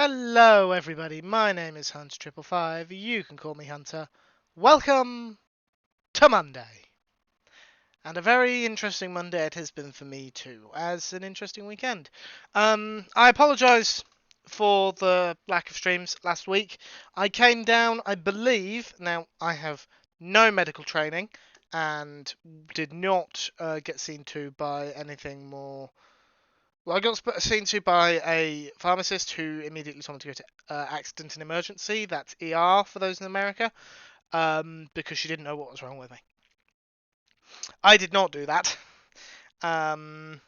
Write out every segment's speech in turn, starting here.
Hello everybody, my name is Hunt555, you can call me Hunter. Welcome to Monday. And a very interesting Monday it has been for me too, as an interesting weekend. I apologise for the lack of streams last week. I came down, I believe, now I have no medical training and did not get seen to by anything more. Well, I got seen to by a pharmacist who immediately told me to go to accident and emergency. That's ER for those in America, because she didn't know what was wrong with me. I did not do that. I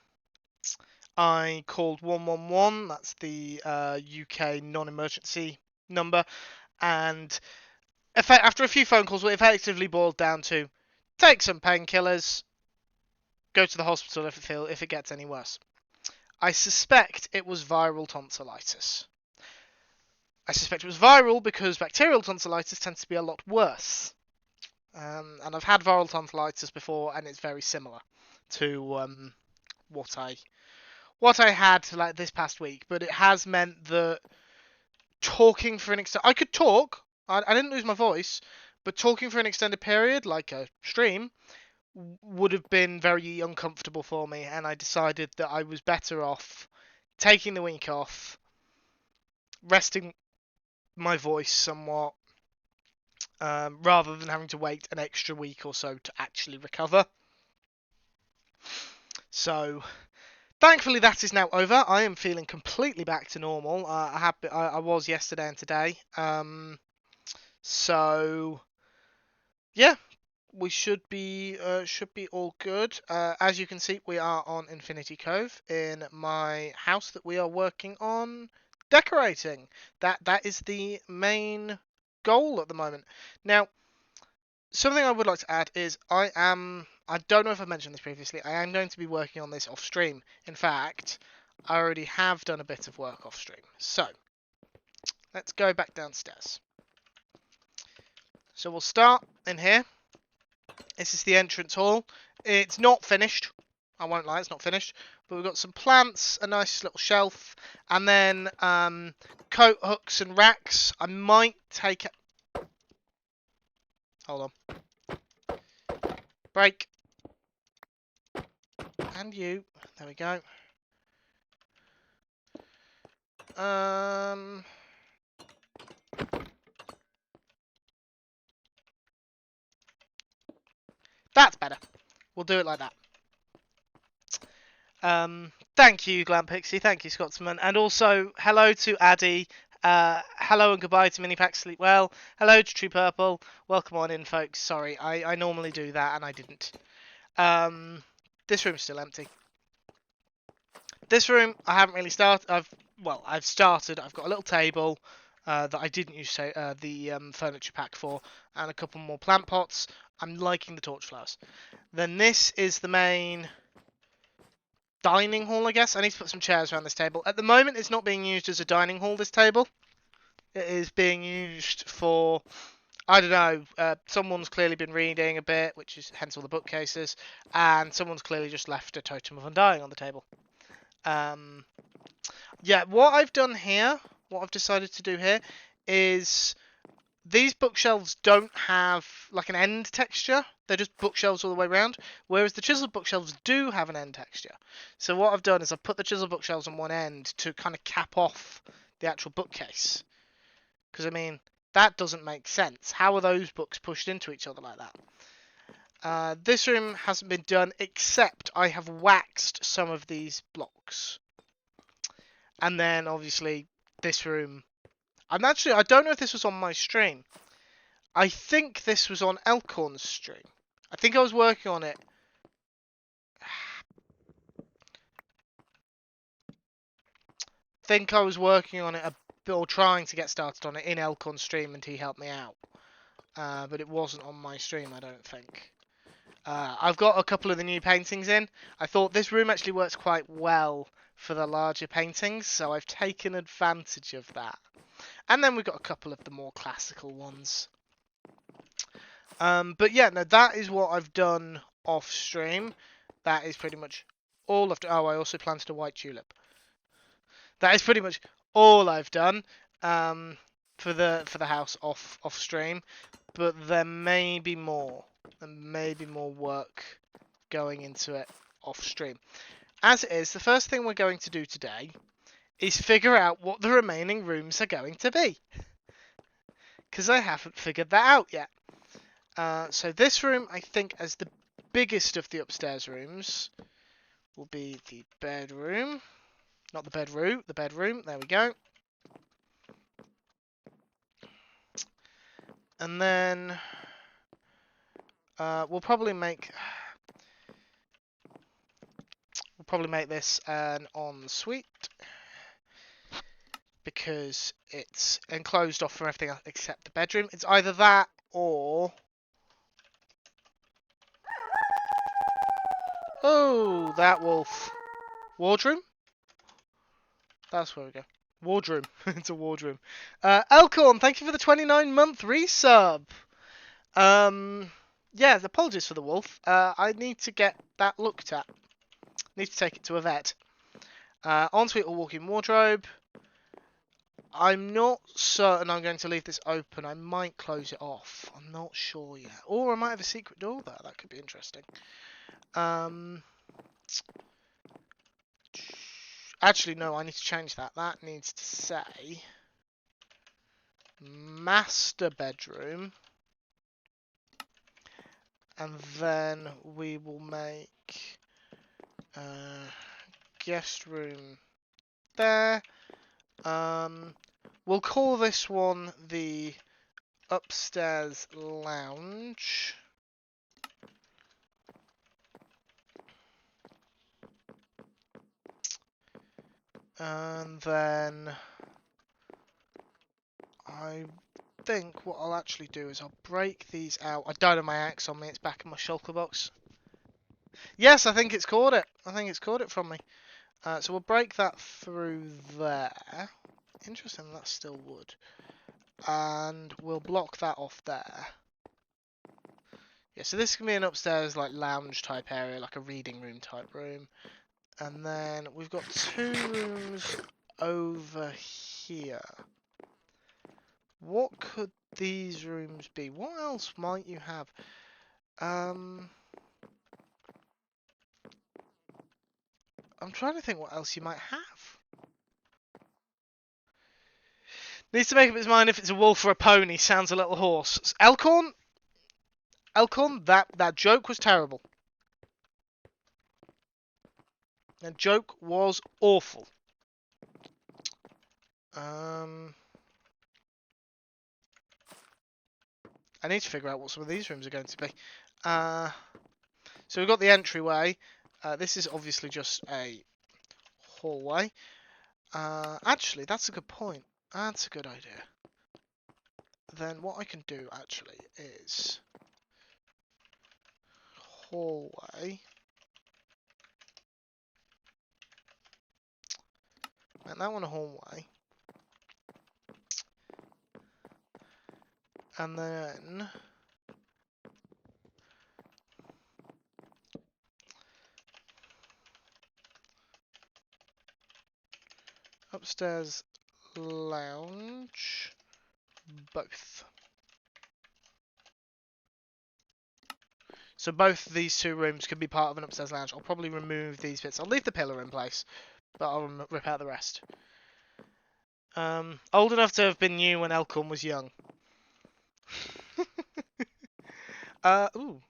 called 111. That's the UK non-emergency number, and after a few phone calls, it effectively boiled down to take some painkillers, go to the hospital if it gets any worse. I suspect it was viral tonsillitis. I suspect it was viral because bacterial tonsillitis tends to be a lot worse. And I've had viral tonsillitis before, and it's very similar to what I had like this past week. But it has meant that talking for an extent, I could talk. I didn't lose my voice, but talking for an extended period, like a stream, would have been very uncomfortable for me. And I decided that I was better off taking the week off, resting my voice somewhat, rather than having to wait an extra week or so to actually recover. So, thankfully, that is now over. I am feeling completely back to normal. I was yesterday and today. So, yeah, we should be all good. As you can see, we are on Infinity Cove in my house that we are working on decorating. That is the main goal at the moment. Now, something I would like to add is I don't know if I've mentioned this previously, I am going to be working on this off stream. In fact, I already have done a bit of work off stream. So, let's go back downstairs. So we'll start in here. This is the entrance hall. It's not finished. I won't lie, it's not finished. But we've got some plants, a nice little shelf, and then coat hooks and racks. I might take it. Hold on. Break. And you. There we go. That's better. We'll do it like that. Thank you, Glam Pixie. Thank you, Scotsman. And also, hello to Addy. Hello and goodbye to Minipack Sleep Well. Hello to True Purple. Welcome on in, folks. Sorry, I normally do that and I didn't. This room's still empty. This room, I haven't really started. I've started. I've got a little table that I didn't use the furniture pack for, and a couple more plant pots. I'm liking the torch flowers. Then this is the main dining hall, I guess. I need to put some chairs around this table. At the moment, it's not being used as a dining hall, this table. It is being used for, I don't know, someone's clearly been reading a bit, which is hence all the bookcases, and someone's clearly just left a Totem of Undying on the table. Yeah, what I've done here, what I've decided to do here, is these bookshelves don't have like an end texture. They're just bookshelves all the way around, whereas the chiseled bookshelves do have an end texture. So what I've done is I've put the chiseled bookshelves on one end to kind of cap off the actual bookcase. Because, I mean, that doesn't make sense. How are those books pushed into each other like that? This room hasn't been done, except I have waxed some of these blocks. And then, obviously, this room. I don't know if this was on my stream. I think this was on Elkhorn's stream. I think I was working on it. Or trying to get started on it in Elkhorn's stream, and he helped me out. But it wasn't on my stream, I don't think. I've got a couple of the new paintings in. I thought this room actually works quite well for the larger paintings, so I've taken advantage of that. And then we've got a couple of the more classical ones. But yeah, no, that is what I've done off stream. That is pretty much all of. Oh, I also planted a white tulip. That is pretty much all I've done for the house off stream, but there may be more. There may be more work going into it off stream. As it is, the first thing we're going to do today is figure out what the remaining rooms are going to be, because I haven't figured that out yet. So this room, I think, as the biggest of the upstairs rooms, will be the bedroom. Not the bedroom, the bedroom. There we go. And then we'll probably make this an ensuite, because it's enclosed off from everything else except the bedroom. It's either that or... Oh, that wolf. Wardroom? That's where we go. Wardroom. It's a wardroom. Elcorn, thank you for the 29-month resub. Yeah, apologies for the wolf. I need to get that looked at. Need to take it to a vet. Ensuite or walk-in wardrobe. I'm not certain I'm going to leave this open. I might close it off. I'm not sure yet. Or I might have a secret door there. That could be interesting. Actually, no, I need to change that. That needs to say master bedroom. And then we will make guest room there. We'll call this one the upstairs lounge. And then I think what I'll actually do is I'll break these out. I don't have my axe on me, it's back in my shulker box. Yes, I think it's caught it. I think it's caught it from me. So we'll break that through there. Interesting, that's still wood. And we'll block that off there. Yeah, so this can be an upstairs like lounge type area, like a reading room type room. And then we've got 2 rooms over here. What could these rooms be? What else might you have? I'm trying to think what else you might have. Needs to make up his mind if it's a wolf or a pony. Sounds a little hoarse. Elcorn? Elcorn, that joke was terrible. That joke was awful. I need to figure out what some of these rooms are going to be. So we've got the entryway. This is obviously just a hallway. Actually, that's a good point. That's a good idea. Then what I can do actually is hallway. And that one a hallway. And then upstairs lounge, both. So both these 2 rooms can be part of an upstairs lounge. I'll probably remove these bits. I'll leave the pillar in place, but I'll rip out the rest. Old enough to have been new when Elcorn was young. Ooh.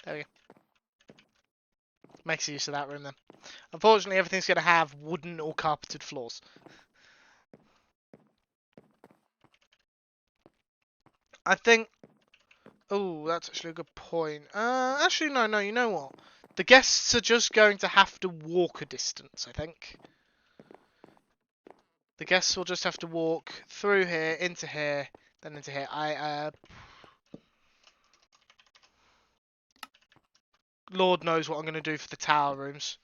There we go. Makes use of that room then. Unfortunately, everything's going to have wooden or carpeted floors. I think... Oh, that's actually a good point. Actually, no, you know what? The guests are just going to have to walk a distance, I think. The guests will just have to walk through here, into here, then into here. Lord knows what I'm going to do for the tower rooms.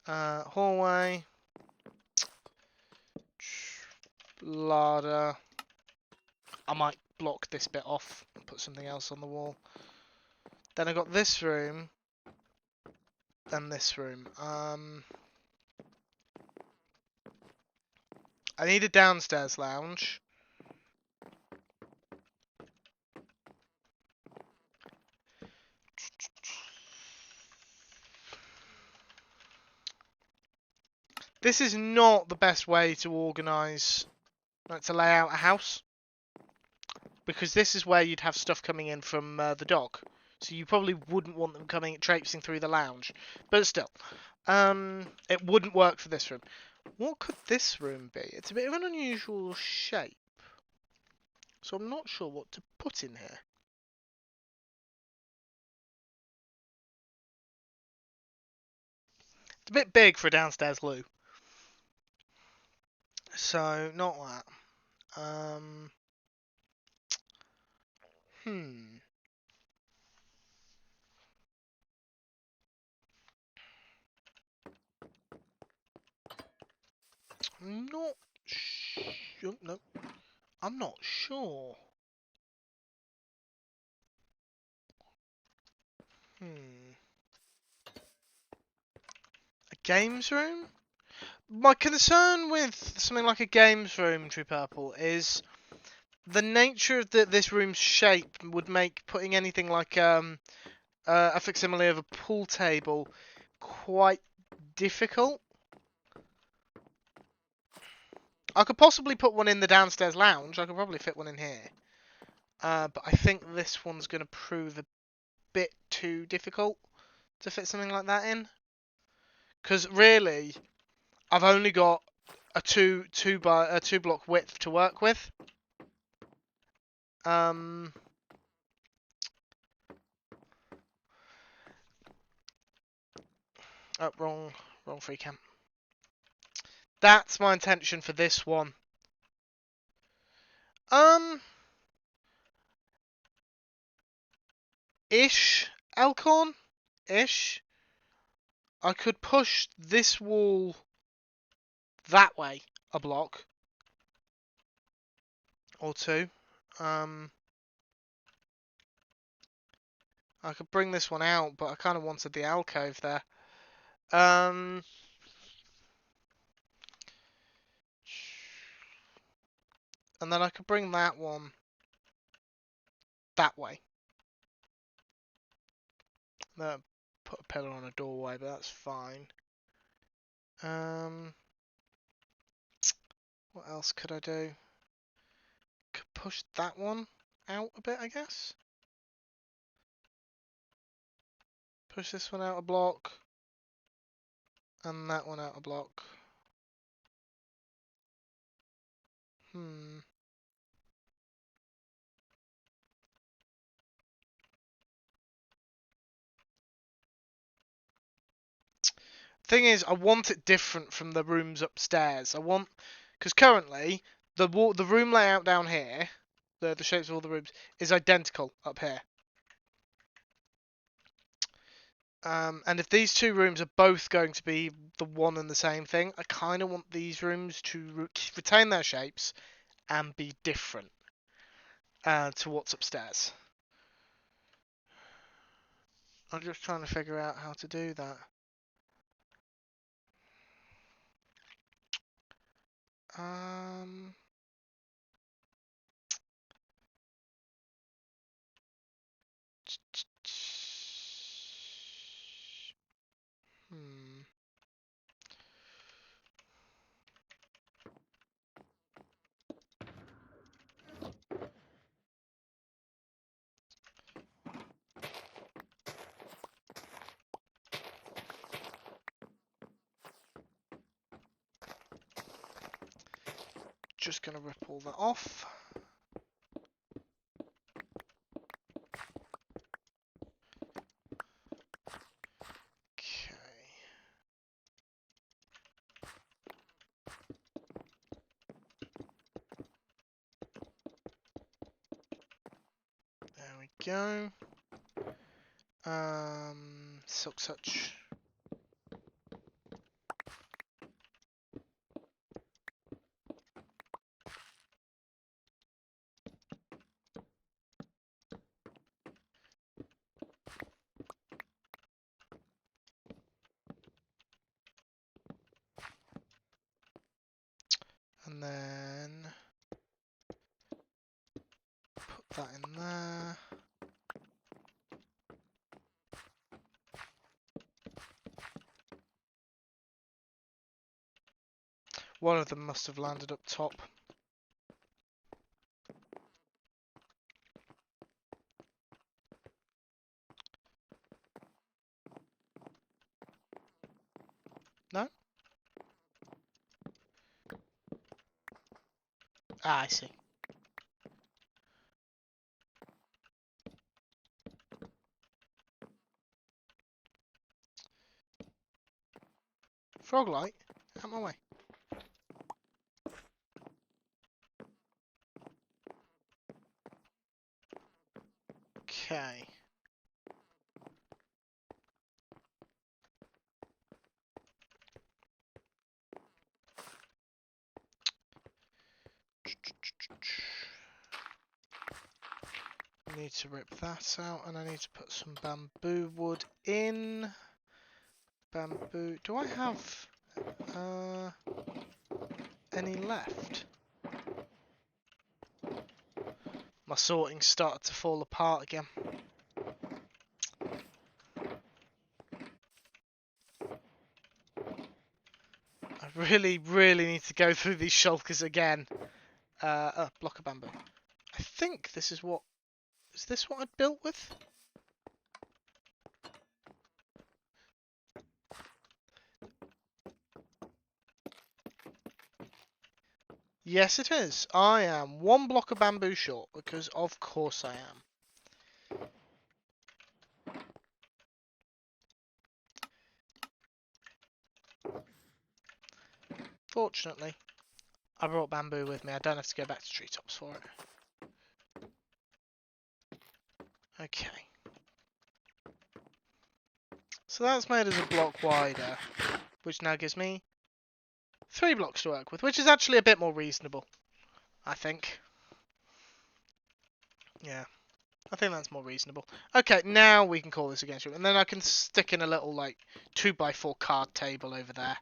Hallway. Larder. I might block this bit off and put something else on the wall. Then I got this room. And this room. I need a downstairs lounge. This is not the best way to organise, like to lay out a house. Because this is where you'd have stuff coming in from the dock. So you probably wouldn't want them traipsing through the lounge. But still, it wouldn't work for this room. What could this room be? It's a bit of an unusual shape. So I'm not sure what to put in here. It's a bit big for a downstairs loo. So, not that. Hmm. I'm not sure. No, I'm not sure. Hmm. A games room? My concern with something like a games room, True Purple, is the nature of this room's shape would make putting anything like a facsimile of a pool table quite difficult. I could possibly put one in the downstairs lounge. I could probably fit one in here. But I think this one's going to prove a bit too difficult to fit something like that in. Because really, I've only got a two block width to work with. Oh, wrong free cam. That's my intention for this one. Ish Elkhorn? Ish. I could push this wall that way a block or two. I could bring this one out, but I kind of wanted the alcove there. And then I could bring that one that way. Put a pillar on a doorway, but that's fine. What else could I do? Could push that one out a bit, I guess. Push this one out a block. And that one out a block. Thing is, I want it different from the rooms upstairs. Because currently the room layout down here, the shapes of all the rooms, is identical up here. And if these two rooms are both going to be the one and the same thing, I kind of want these rooms to retain their shapes and be different to what's upstairs. I'm just trying to figure out how to do that. Just gonna rip all that off. Okay. we go. Silk Touch. And then put that in there. One of them must have landed up top. No? Ah, I see. Froglight? Out my way. Okay. Need to rip that out, and I need to put some bamboo wood in. Bamboo. Do I have any left? My sorting started to fall apart again. I really, really need to go through these shulkers again. Block of bamboo. I think this is what... Is this what I built with? Yes, it is. I am one block of bamboo short, because of course I am. Fortunately, I brought bamboo with me. I don't have to go back to treetops for it. Okay. So that's made us a block wider, which now gives me 3 blocks to work with, which is actually a bit more reasonable, I think. Yeah, I think that's more reasonable. Okay, now we can call this against you, and then I can stick in a little, like, 2x4 card table over there.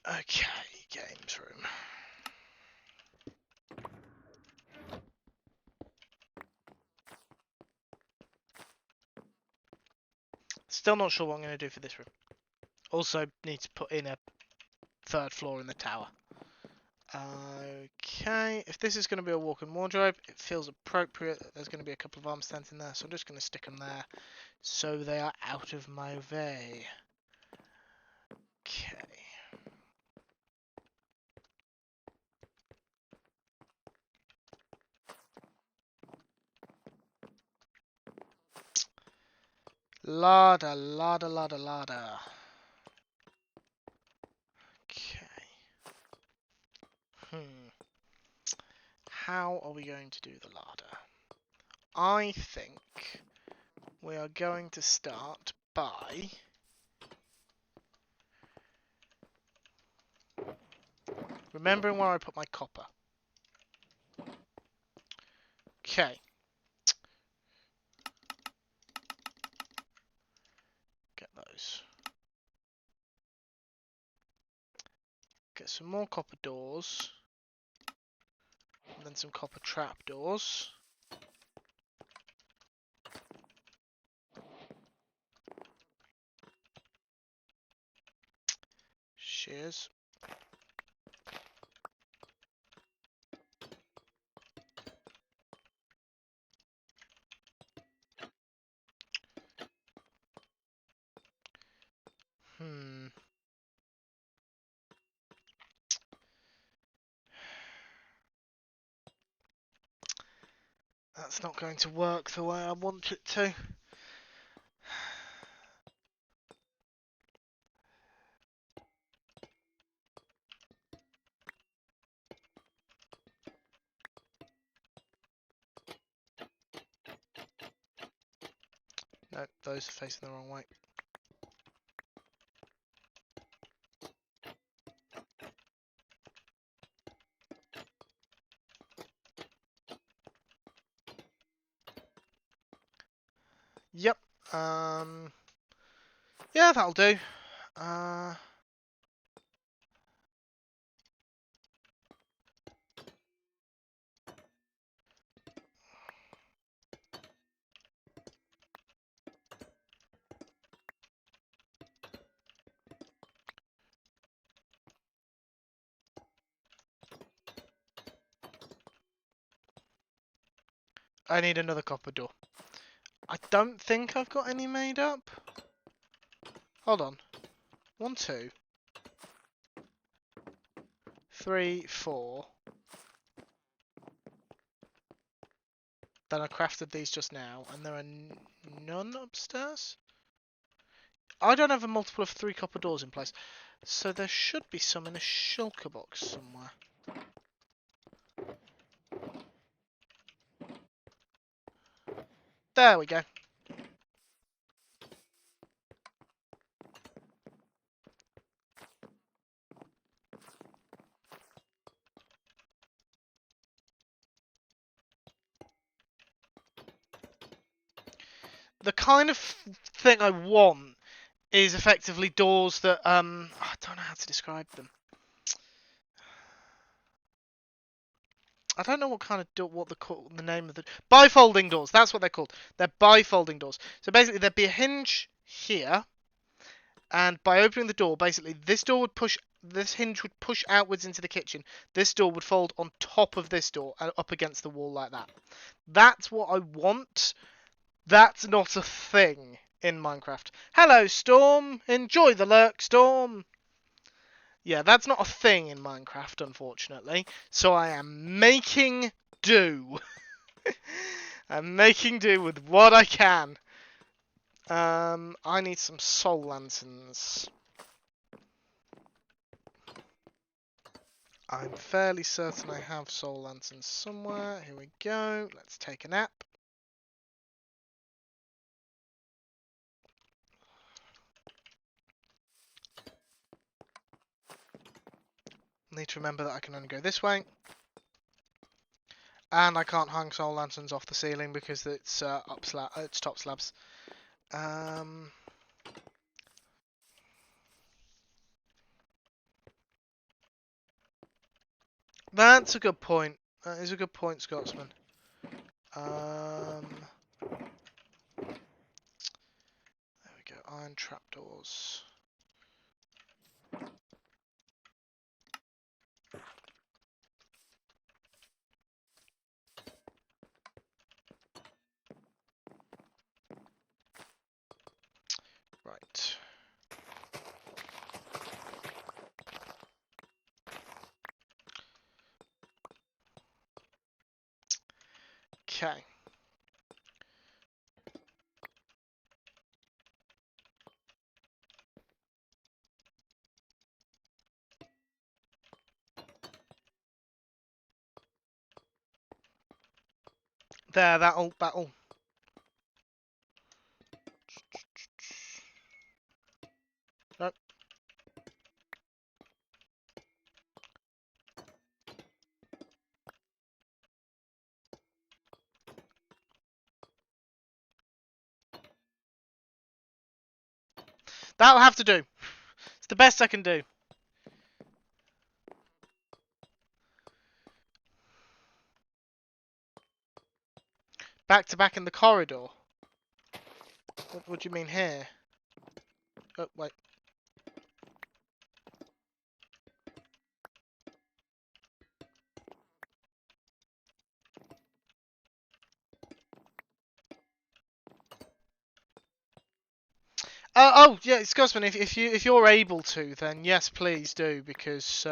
Okay, games room. Still not sure what I'm going to do for this room. Also need to put in a 3rd floor in the tower. Okay, if this is going to be a walk-in wardrobe, it feels appropriate that there's going to be a couple of arm stands in there, so I'm just going to stick them there so they are out of my way. Okay. Larder, larder, larder, larder. Okay. How are we going to do the larder? I think we are going to start by remembering where I put my copper. Okay. Get those. Get some more copper doors. And then some copper trapdoors. Shears. That's not going to work the way I want it to. No, those are facing the wrong way. Yep. Yeah, that'll do. I need another copper door. I don't think I've got any made up. Hold on. 1, 2, 3, 4. Then I crafted these just now, and there are none upstairs. I don't have a multiple of 3 copper doors in place, so there should be some in a shulker box somewhere. There we go. The kind of thing I want is effectively doors that I don't know how to describe them. I don't know what kind of door, what the name of the bifolding doors. That's what they're called. They're bifolding doors. So basically, there'd be a hinge here, and by opening the door, basically this hinge would push outwards into the kitchen. This door would fold on top of this door and up against the wall like that. That's what I want. That's not a thing in Minecraft. Hello, Storm. Enjoy the lurk, Storm. Yeah, that's not a thing in Minecraft, unfortunately. So I am making do. I'm making do with what I can. I need some soul lanterns. I'm fairly certain I have soul lanterns somewhere. Here we go. Let's take a nap. Need to remember that I can only go this way. And I can't hang soul lanterns off the ceiling because it's it's top slabs. That's a good point. That is a good point, Scotsman. There we go. Iron trapdoors. Right. Okay. There, that'll. Nope. That'll have to do. It's the best I can do. Back to back in the corridor. What do you mean here? Oh, wait. Oh, yeah, Scotsman. If you're able to, then yes, please do, because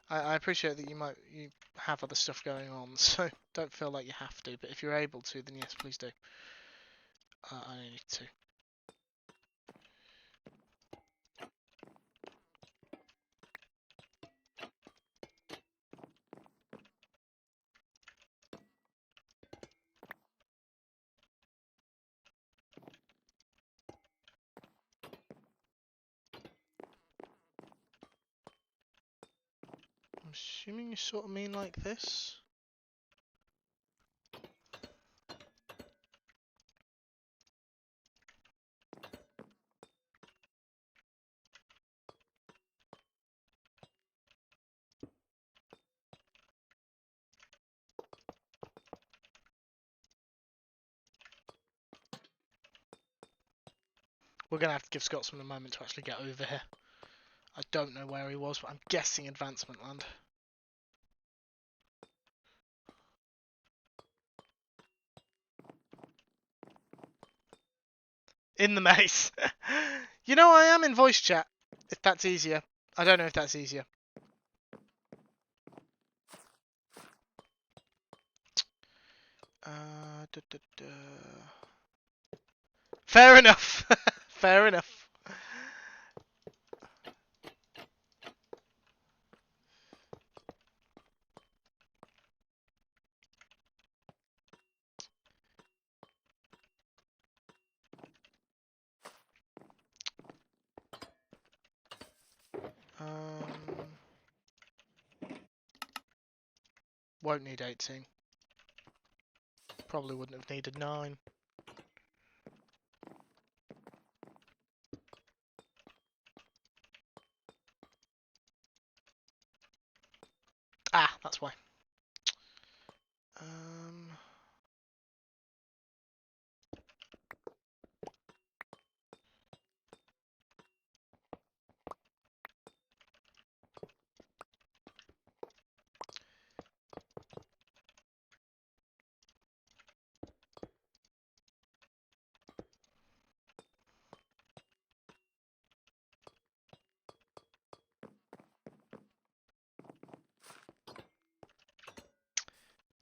I appreciate that you have other stuff going on, so don't feel like you have to. But if you're able to, then yes, please do. I need to. assuming you sort of mean like this. We're going to have to give Scotsman a moment to actually get over here. I don't know where he was, but I'm guessing Advancement Land. In the maze. You know, I am in voice chat, if that's easier. I don't know if that's easier. Da, da, da. Fair enough. Fair enough. Won't need 18. Probably wouldn't have needed 9. Ah, that's why.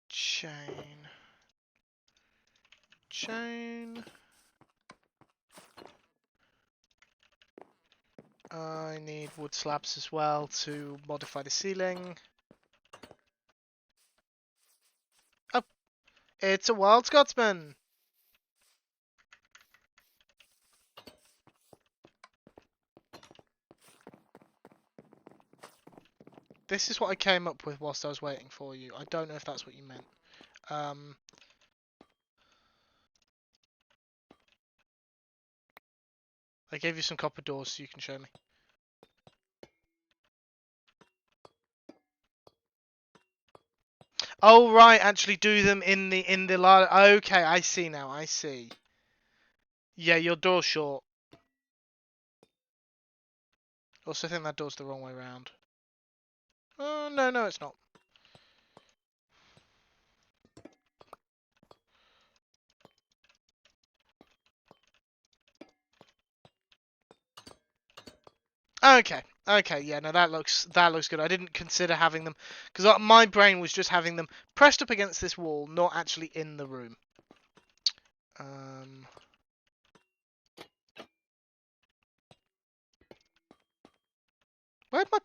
Chain. Chain. I need wood slabs as well to modify the ceiling. Oh, it's a wild Scotsman. This is what I came up with whilst I was waiting for you. I don't know if that's what you meant. I gave you some copper doors so you can show me. Oh right, actually do them in the large. Okay, I see now. I see. Yeah, your door's short. Also, I think that door's the wrong way round. Oh no, it's not. Okay, yeah, no, that looks good. I didn't consider having them because my brain was just having them pressed up against this wall, not actually in the room. Where'd my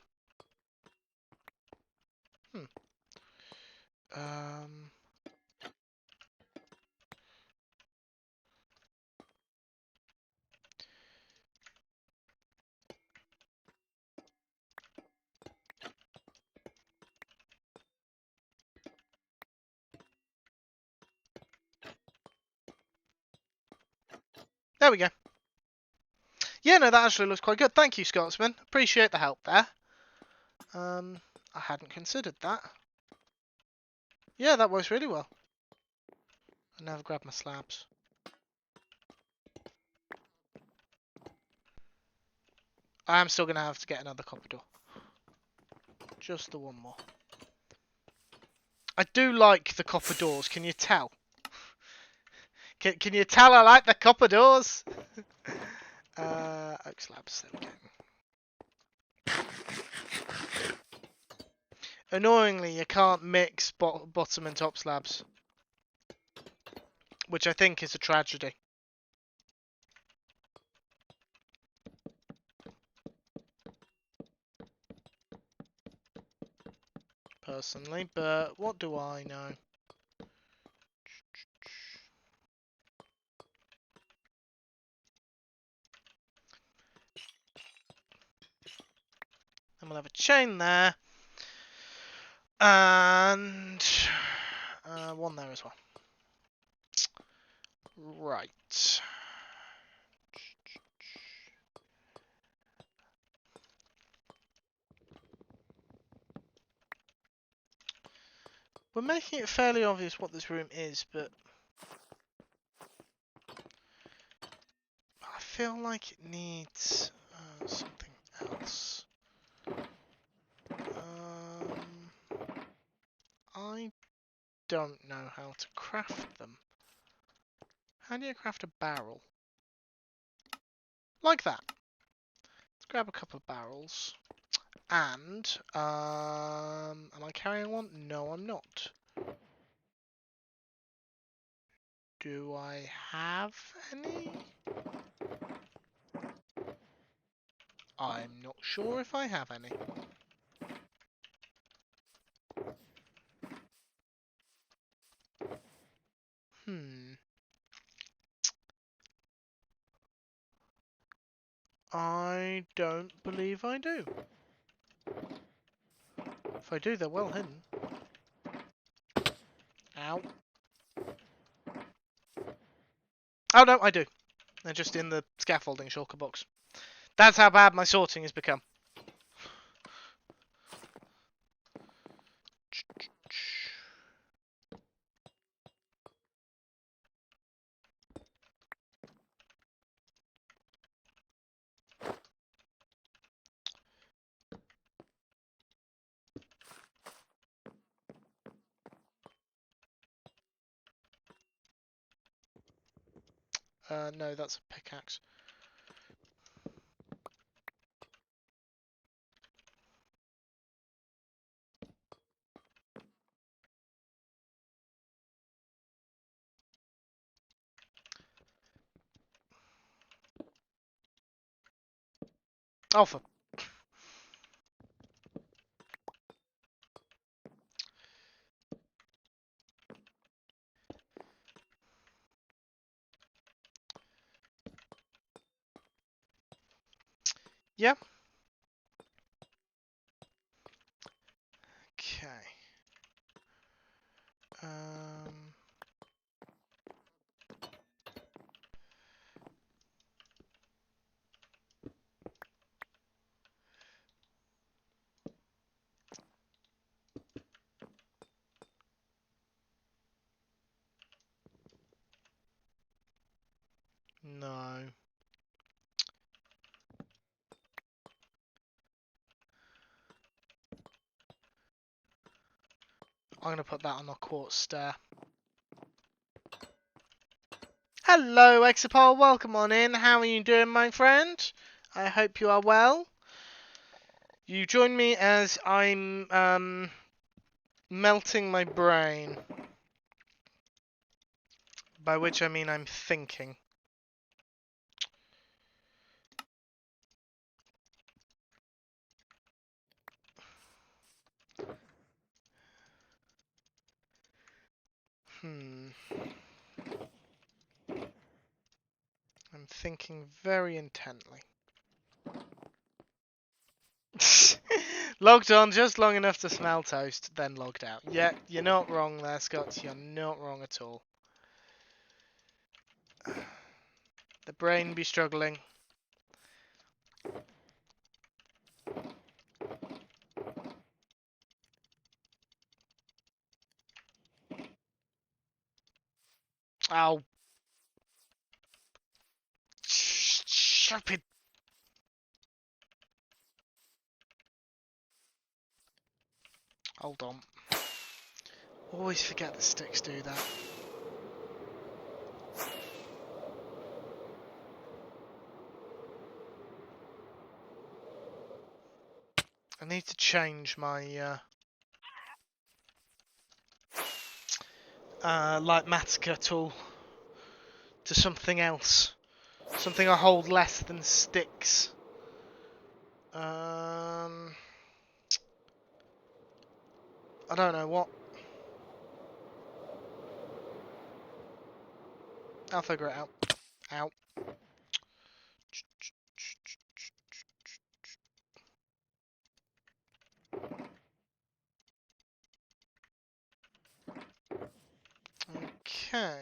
There we go. Yeah, no, that actually looks quite good. Thank you, Scotsman. Appreciate the help there. I hadn't considered that. Yeah, that works really well. I never grabbed my slabs. I am still going to have to get another copper door. Just the one more. I do like the copper doors, can you tell? Can you tell I like the copper doors? Oak slabs, there we go. Annoyingly, you can't mix bottom and top slabs. Which I think is a tragedy. Personally, but what do I know? And we'll have a chain there. And one there as well. Right. We're making it fairly obvious what this room is, but I feel like it needs something else. I don't know how to craft them. How do you craft a barrel? Like that. Let's grab a couple of barrels. And, am I carrying one? No, I'm not. Do I have any? I'm not sure if I have any. I don't believe I do. If I do, they're well hidden. Ow. Oh no, I do. They're just in the scaffolding shulker box. That's how bad my sorting has become. No, that's a pickaxe. Oh, for... Yeah. Okay. No. I'm going to put that on the quartz stair. Hello, Exapol. Welcome on in. How are you doing, my friend? I hope you are well. You join me as I'm melting my brain. By which I mean I'm thinking. I'm thinking very intently. Logged on just long enough to smell toast, then logged out. Yeah, you're not wrong there, Scott. You're not wrong at all. The brain be struggling. Ow. Stupid. Hold on. Always forget that sticks do that. I need to change my Lightmatica tool to something else. Something I hold less than sticks. I don't know what. I'll figure it out. Ow. Okay.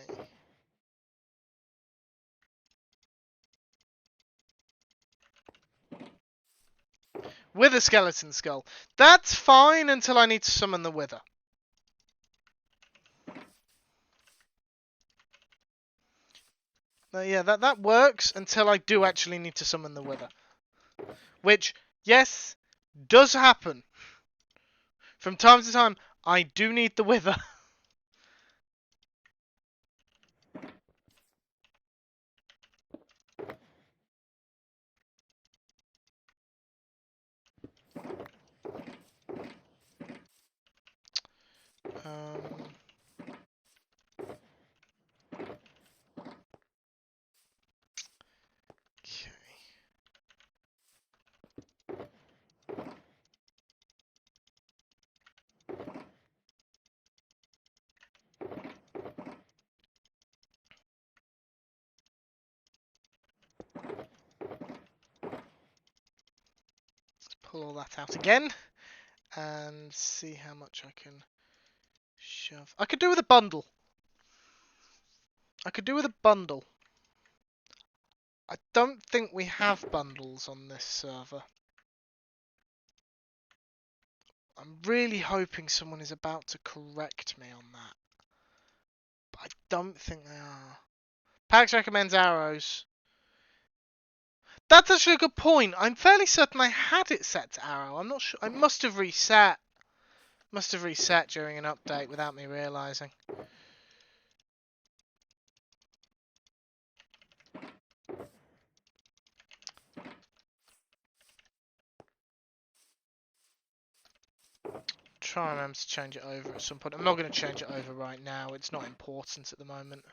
With a skeleton skull. That's fine until I need to summon the Wither. Yeah, that works until I do actually need to summon the Wither. Which, yes, does happen. From time to time, I do need the Wither. Okay. Let's pull all that out again. And see how much I can shove. I could do with a bundle. I could do with a bundle. I don't think we have bundles on this server. I'm really hoping someone is about to correct me on that. But I don't think they are. Pax recommends arrows. That's actually a good point. I'm fairly certain I had it set to arrow. I'm not sure. I must have reset. Must have reset during an update without me realising. Try and remember to change it over at some point. I'm not going to change it over right now. It's not important at the moment.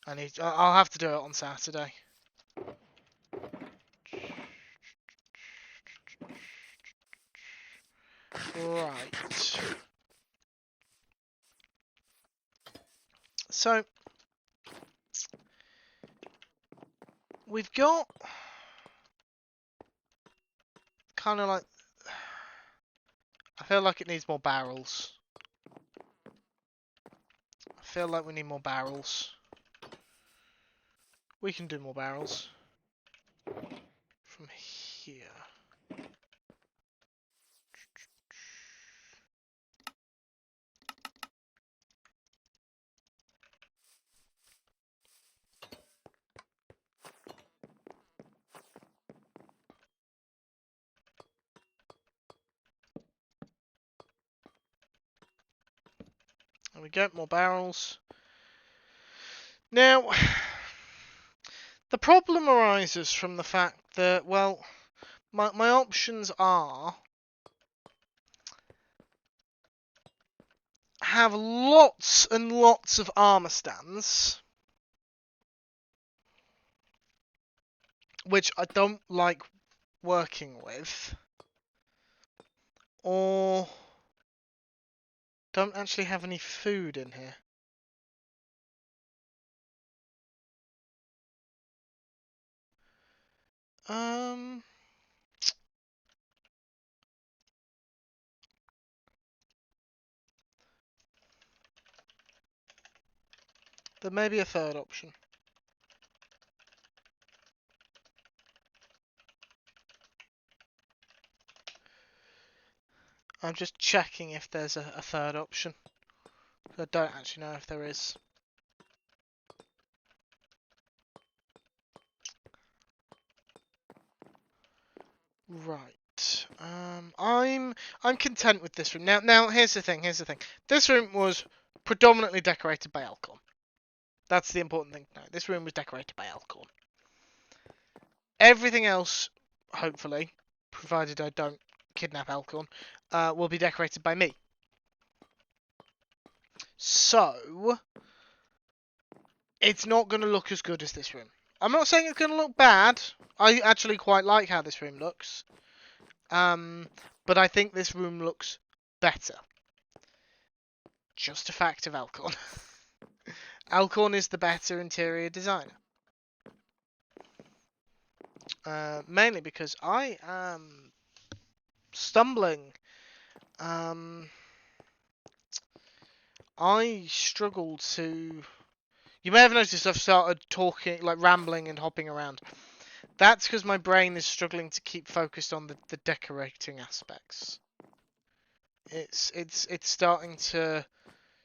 I'll have to do it on Saturday. Right. So we've got kind of like, I feel like it needs more barrels. I feel like we need more barrels. We can do more barrels from here. There we go, more barrels. Now, the problem arises from the fact that, well, my options are have lots and lots of armor stands, which I don't like working with, or don't actually have any food in here. There may be a third option. I'm just checking if there's a third option. I don't actually know if there is. Right. I'm content with this room. Now here's the thing. This room was predominantly decorated by Elcorn. That's the important thing to know. This room was decorated by Elcorn. Everything else, hopefully, provided I don't kidnap Elcorn, will be decorated by me. So, it's not going to look as good as this room. I'm not saying it's going to look bad. I actually quite like how this room looks. But I think this room looks better. Just a fact of Elcorn. Elcorn is the better interior designer. Mainly because I am stumbling. I struggle to... You may have noticed I've started talking, like rambling and hopping around. That's because my brain is struggling to keep focused on the decorating aspects. It's starting to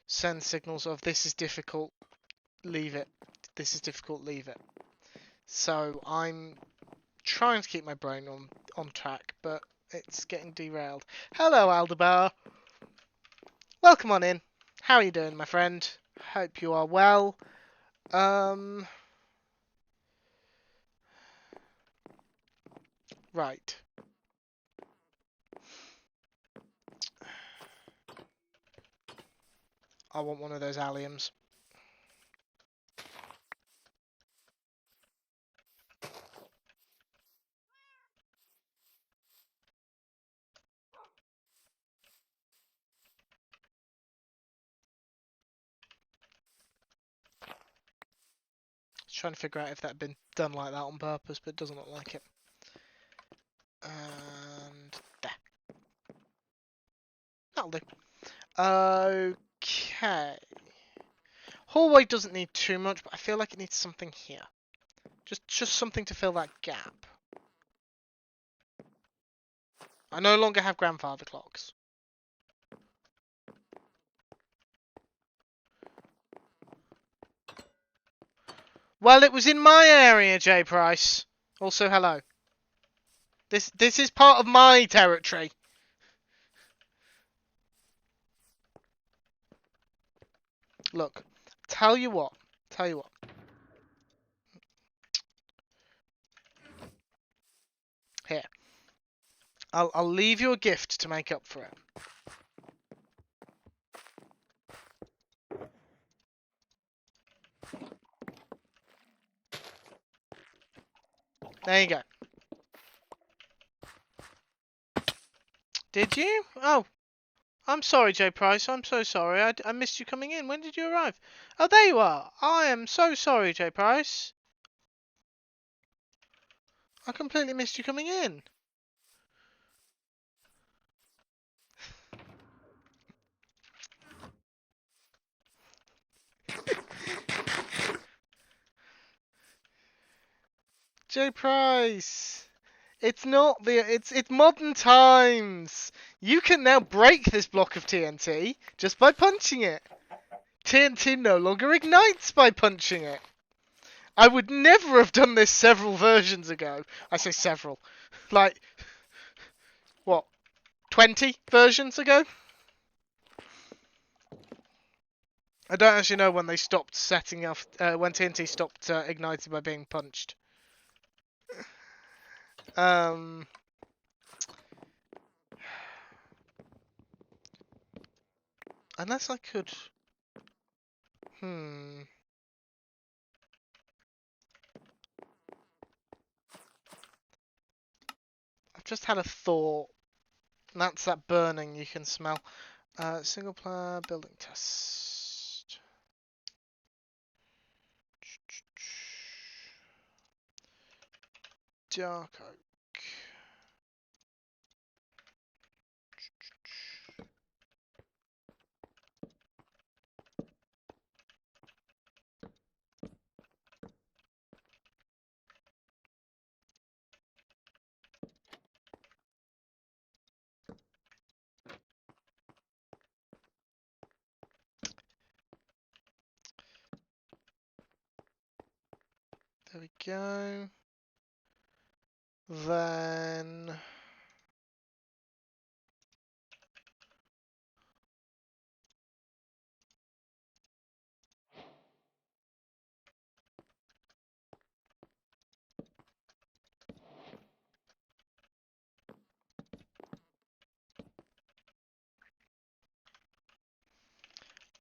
send signals of this is difficult, leave it. This is difficult, leave it. So I'm trying to keep my brain on track, but it's getting derailed. Hello, Aldebar. Welcome on in. How are you doing, my friend? Hope you are well. Right. I want one of those alliums. Trying to figure out if that had been done like that on purpose, but it doesn't look like it. And there. That'll do. Okay. Hallway doesn't need too much, but I feel like it needs something here. Just something to fill that gap. I no longer have grandfather clocks. Well, it was in my area, J Price. Also, hello. This is part of my territory. Look, tell you what. Here. I'll leave you a gift to make up for it. There you go. Did you? Oh, I'm sorry, J Price. I'm so sorry. I missed you coming in. When did you arrive? Oh, there you are. I am so sorry, J Price. I completely missed you coming in. J Price. It's not the it's modern times. You can now break this block of TNT just by punching it. TNT no longer ignites by punching it. I would never have done this several versions ago. I say several. Like what? 20 versions ago? I don't actually know when they stopped setting off when TNT stopped igniting by being punched. Unless I could... I've just had a thought. And that's that burning you can smell. Single player building test. Dark oak. There we go. Then...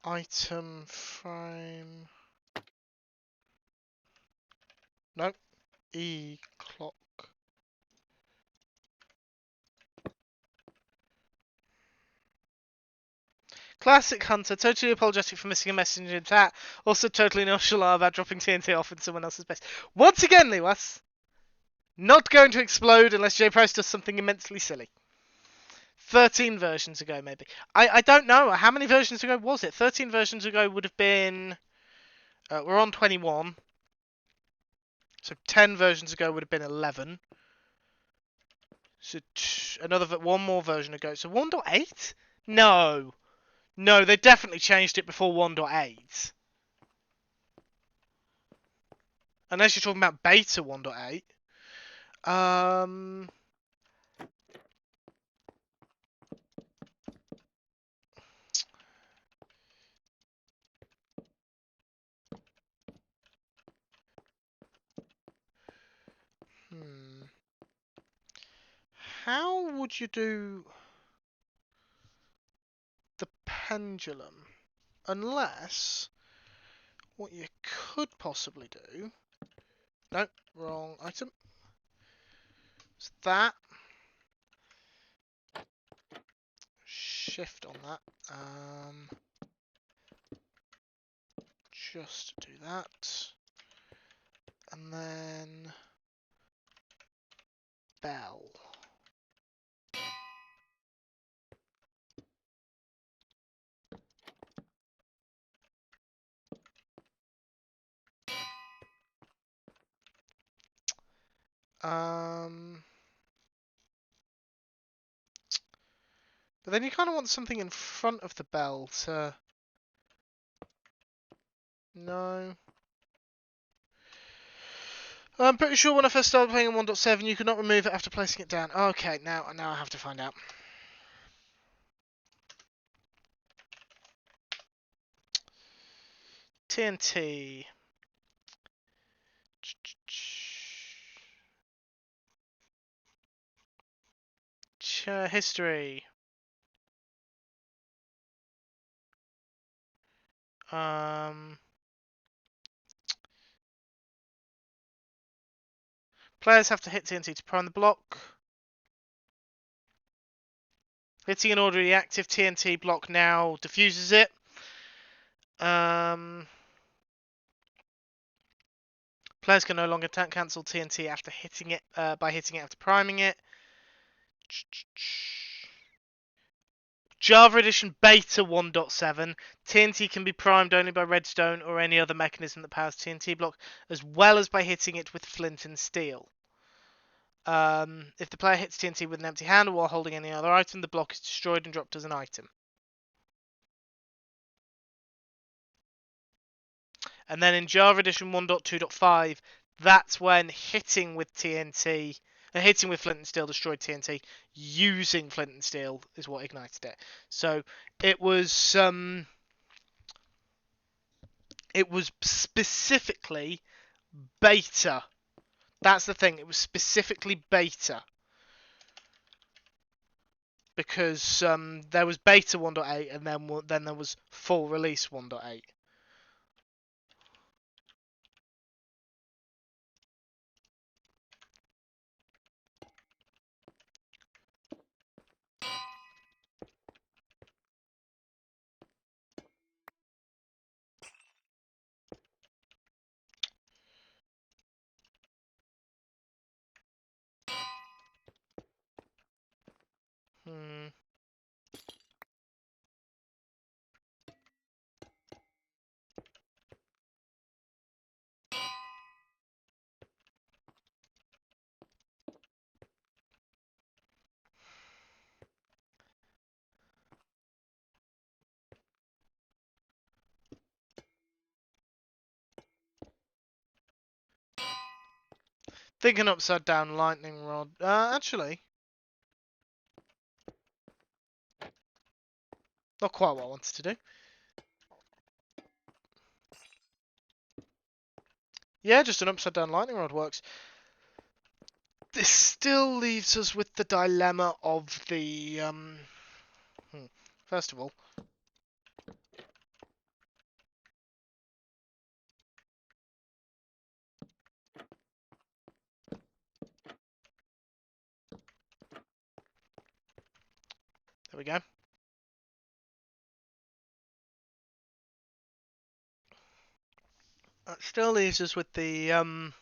Item frame... Nope. E-clock. Classic Hunter, totally apologetic for missing a messenger in chat. Also totally nonchalant about dropping TNT off in someone else's base. Once again, Lewas, not going to explode unless J Price does something immensely silly. 13 versions ago, maybe. I don't know. How many versions ago was it? 13 versions ago would have been... we're on 21. So 10 versions ago would have been 11. So one more version ago. So 1.8? No. No, they definitely changed it before 1.8. Unless you're talking about beta 1.8. Hmm. How would you do the pendulum? Unless what you could possibly do... No, wrong item. It's that. Shift on that. Just do that. And then... Bell. But then you kind of want something in front of the bell to... No. I'm pretty sure when I first started playing in 1.7 you could not remove it after placing it down. Okay, now I have to find out. TNT. History. Players have to hit TNT to prime the block. Hitting an already active TNT block now diffuses it. Players can no longer cancel TNT after hitting it by hitting it after priming it. Java Edition Beta 1.7. TNT can be primed only by redstone or any other mechanism that powers TNT block, as well as by hitting it with flint and steel. If the player hits TNT with an empty hand or while holding any other item, the block is destroyed and dropped as an item. And then in Java Edition 1.2.5, that's when hitting with TNT, hitting with flint and steel destroyed TNT. Using flint and steel is what ignited it. So it was specifically beta. That's the thing. It was specifically beta because there was beta 1.8 and then there was full release 1.8. Think an upside down lightning rod. Actually, not quite what I wanted to do. Yeah, just an upside down lightning rod works. This still leaves us with the dilemma of the First of all, there we go. That still leaves us with the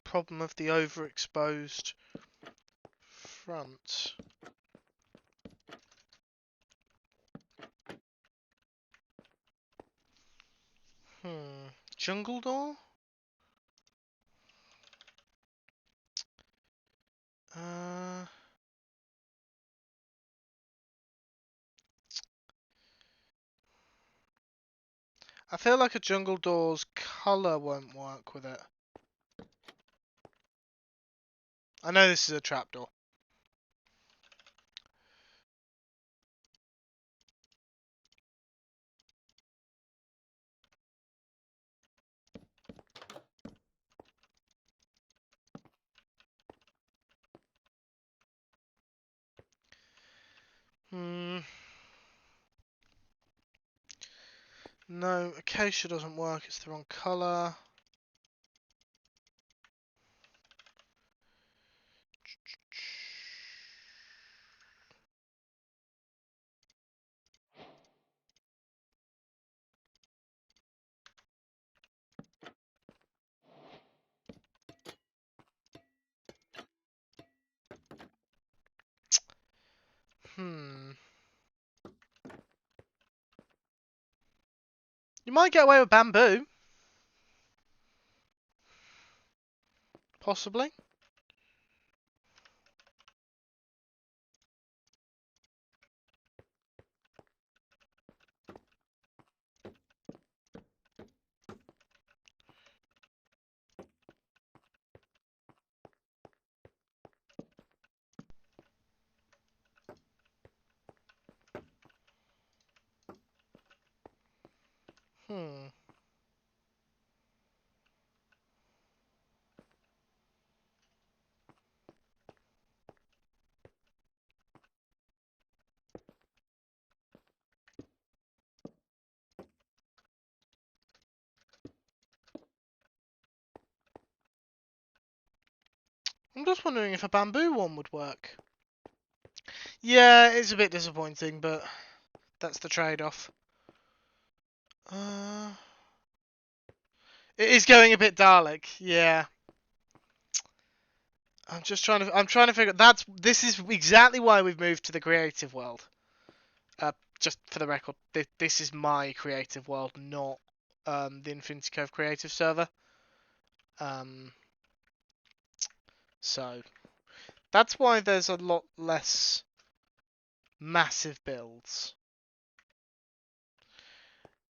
problem of the overexposed front. jungle door? Uh, I feel like a jungle door's colour won't work with it. I know this is a trapdoor. Hmm. No, acacia doesn't work. It's the wrong colour. Hmm. You might get away with bamboo. Possibly. Hmm. I'm just wondering if a bamboo one would work. Yeah, it's a bit disappointing, but that's the trade-off. Uh, it is going a bit Dalek. Yeah. I'm trying to figure. This is exactly why we've moved to the creative world. Just for the record, this is my creative world, not the Infinity Cove creative server. Um, so that's why there's a lot less massive builds.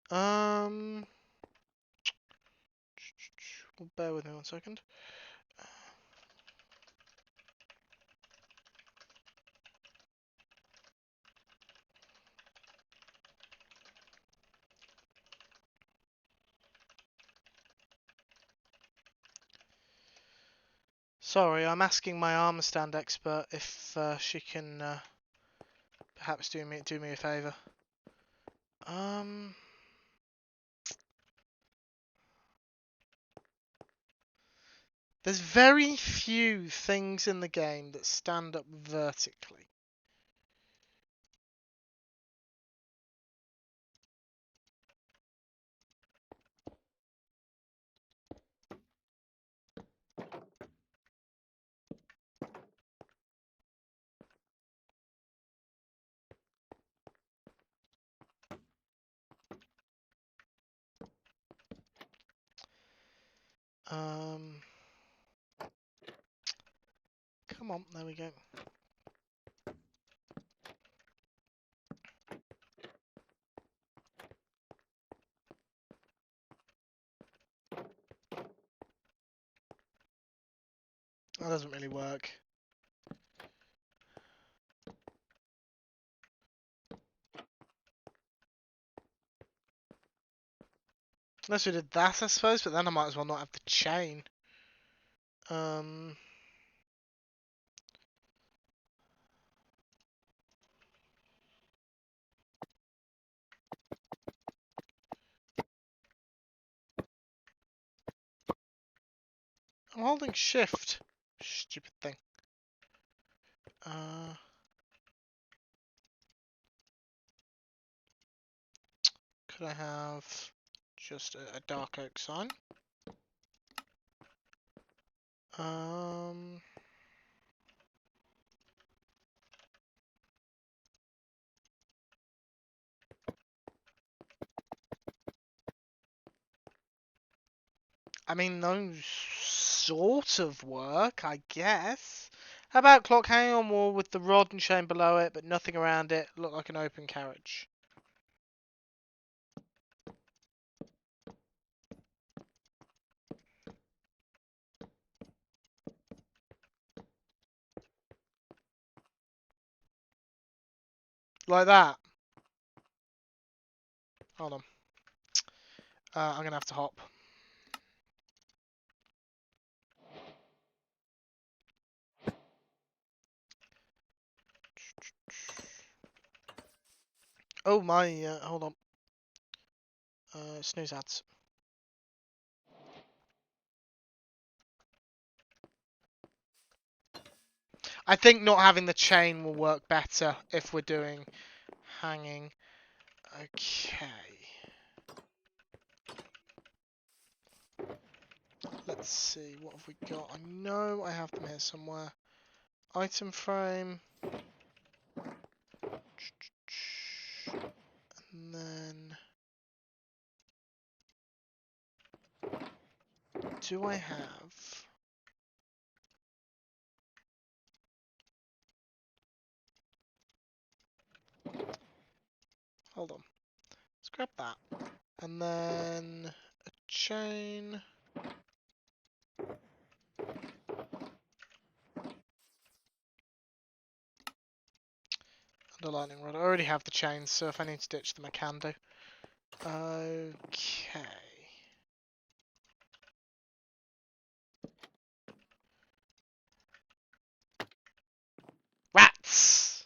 Um, bear with me 1 second. Sorry, I'm asking my armor stand expert if she can perhaps do me a favour. There's very few things in the game that stand up vertically. Um, Come on, there we go. That doesn't really work. Unless we did that, I suppose, but then I might as well not have the chain. Um, I'm holding shift. Stupid thing. Could I have just a dark oak sign? Um, I mean, those sort of work, I guess. How about clock hanging on wall with the rod and chain below it, but nothing around it? Look like an open carriage. Like that. Hold on. I'm going to have to hop. Oh my, hold on. Snooze ads. I think not having the chain will work better if we're doing hanging. Okay. Let's see, what have we got? I know I have them here somewhere. Item frame. And then... do I have... hold on. Let's grab that. And then... a chain... and a lightning rod. I already have the chains, so if I need to ditch them I can do. Okay. Rats!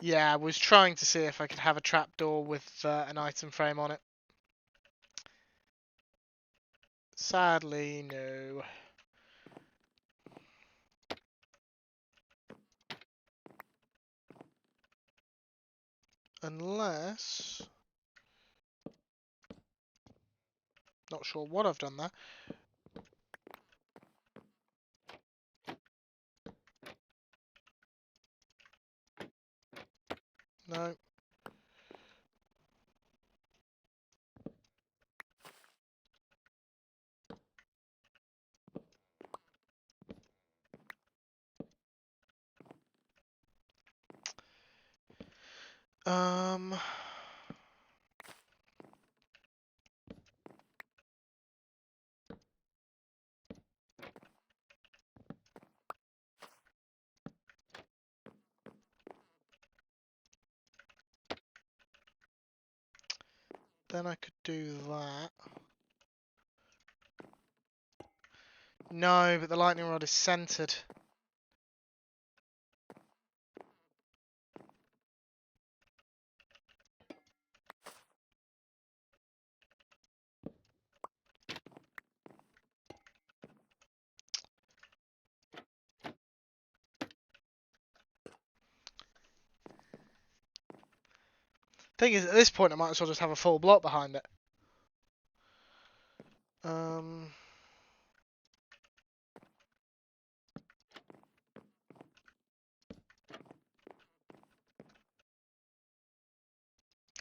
Yeah, I was trying to see if I could have a trapdoor with an item frame on it. Sadly, no. Unless... not sure what I've done there. No. Um... then I could do that. No, but the lightning rod is centered. Thing is, at this point I might as well just have a full block behind it.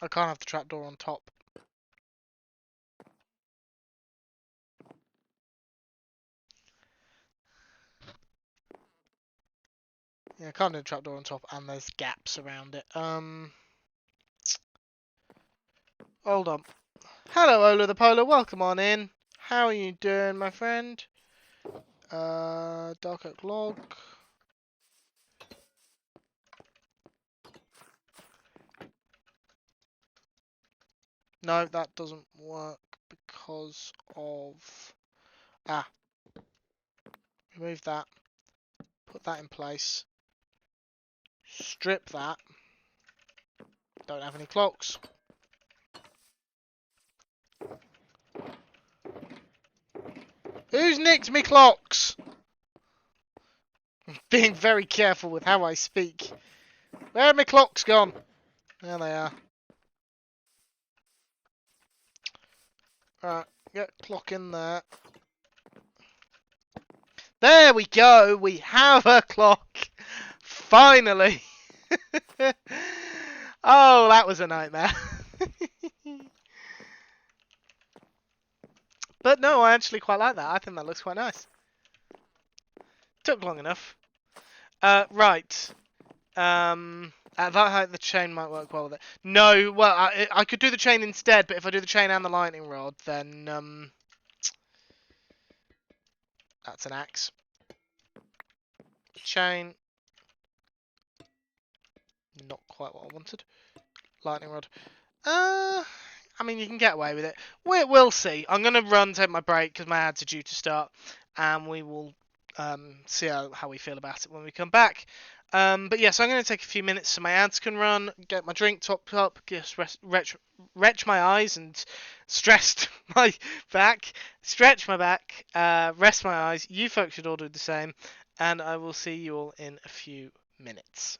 I can't have the trapdoor on top. Yeah, I can't do the trapdoor on top, and there's gaps around it. Hold on. Hello, Ola the Polar. Welcome on in. How are you doing, my friend? Dark oak log. No, that doesn't work because of... ah. Remove that. Put that in place. Strip that. Don't have any clocks. Who's nicked me clocks? I'm being very careful with how I speak. Where are my clocks gone? There they are. Right, get clock in there. There we go. We have a clock. Finally. Oh, that was a nightmare. But no, I actually quite like that. I think that looks quite nice. Took long enough. Right. At that height, the chain might work well with it. No, well, I could do the chain instead, but if I do the chain and the lightning rod, then that's an axe. Chain, not quite what I wanted. Lightning rod. I mean, you can get away with it. We'll see. I'm gonna run, take my break because my ads are due to start, and we will see how we feel about it when we come back. But yeah, so I'm going to take a few minutes so my ads can run, get my drink topped up, just retch my eyes and stressed my back, stretch my back, rest my eyes. You folks should all do the same, and I will see you all in a few minutes.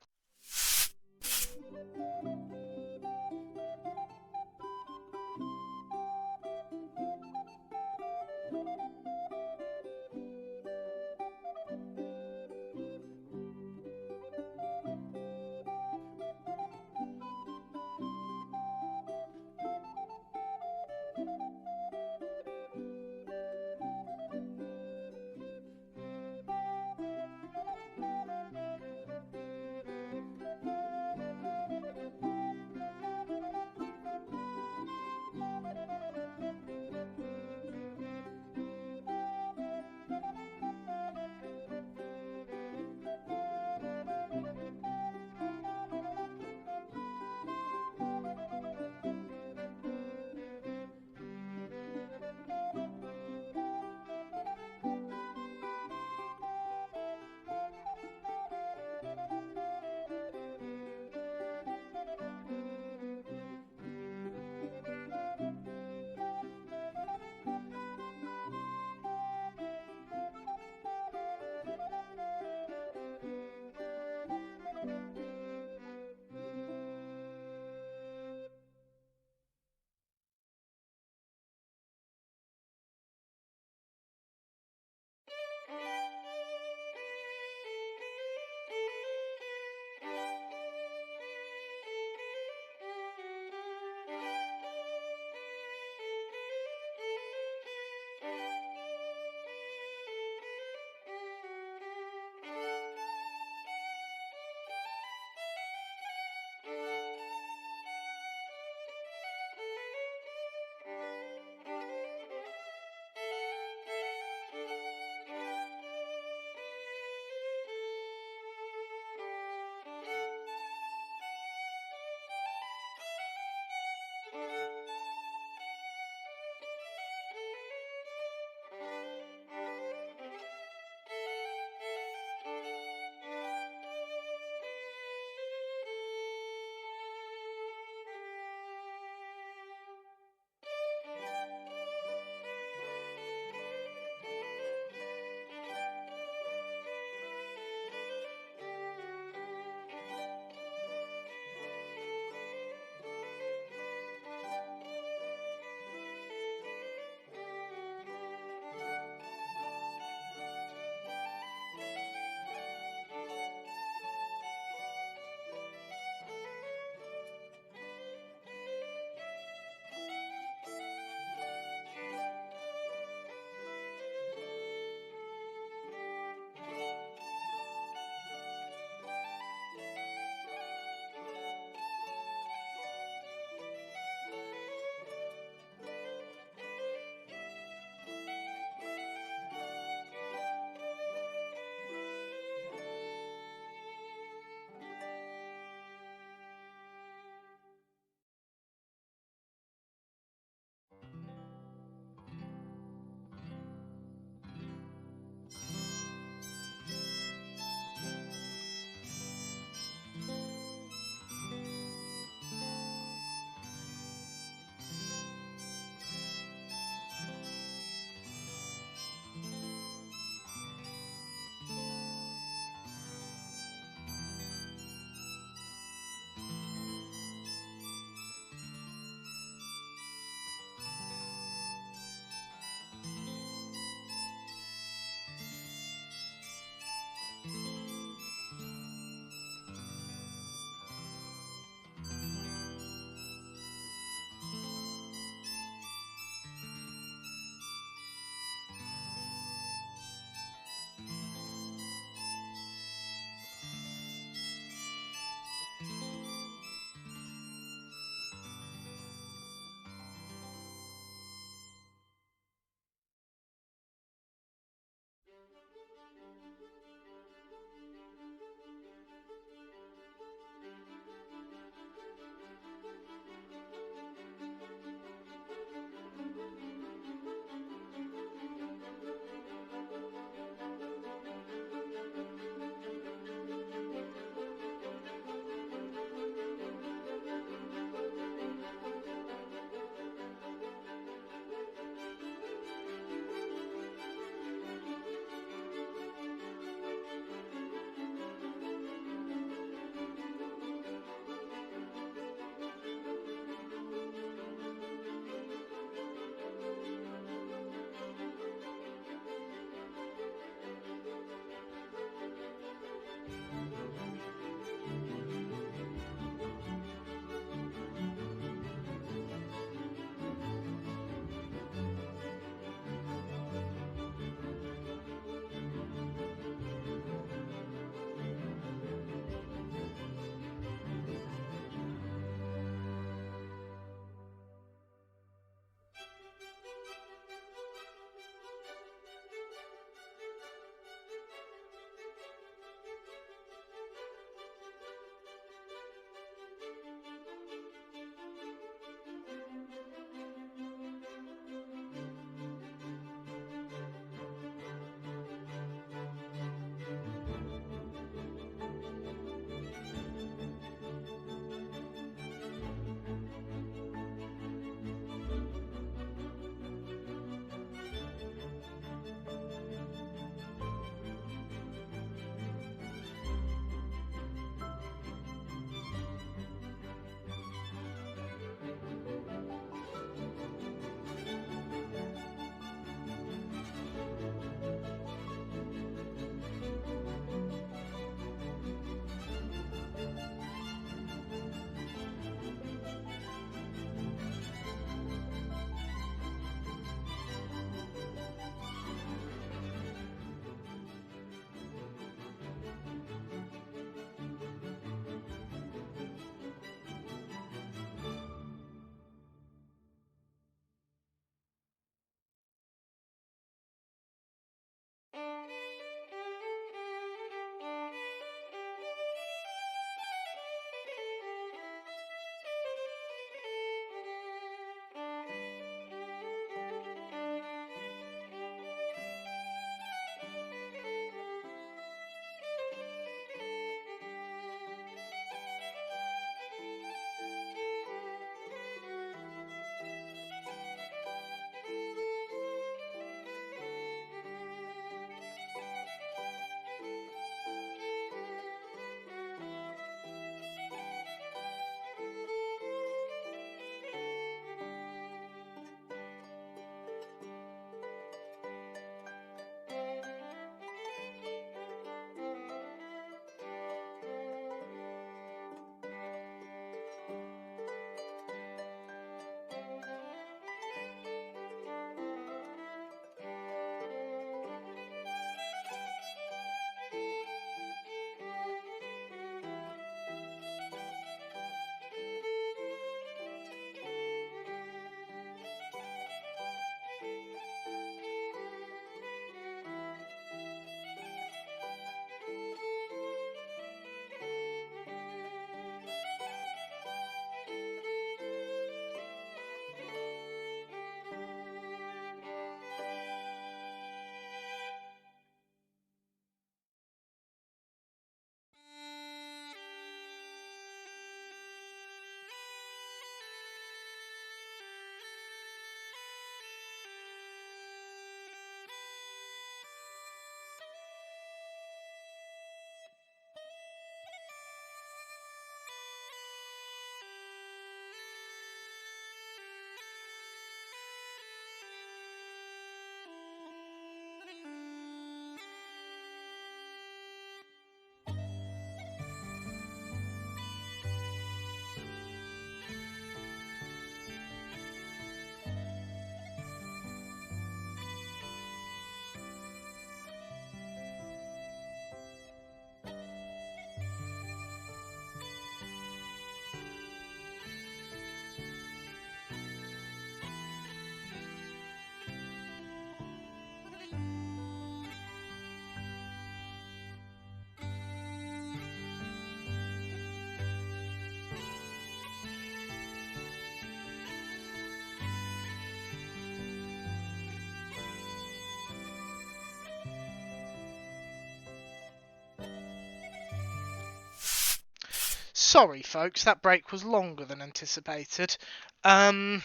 Sorry, folks, that break was longer than anticipated. To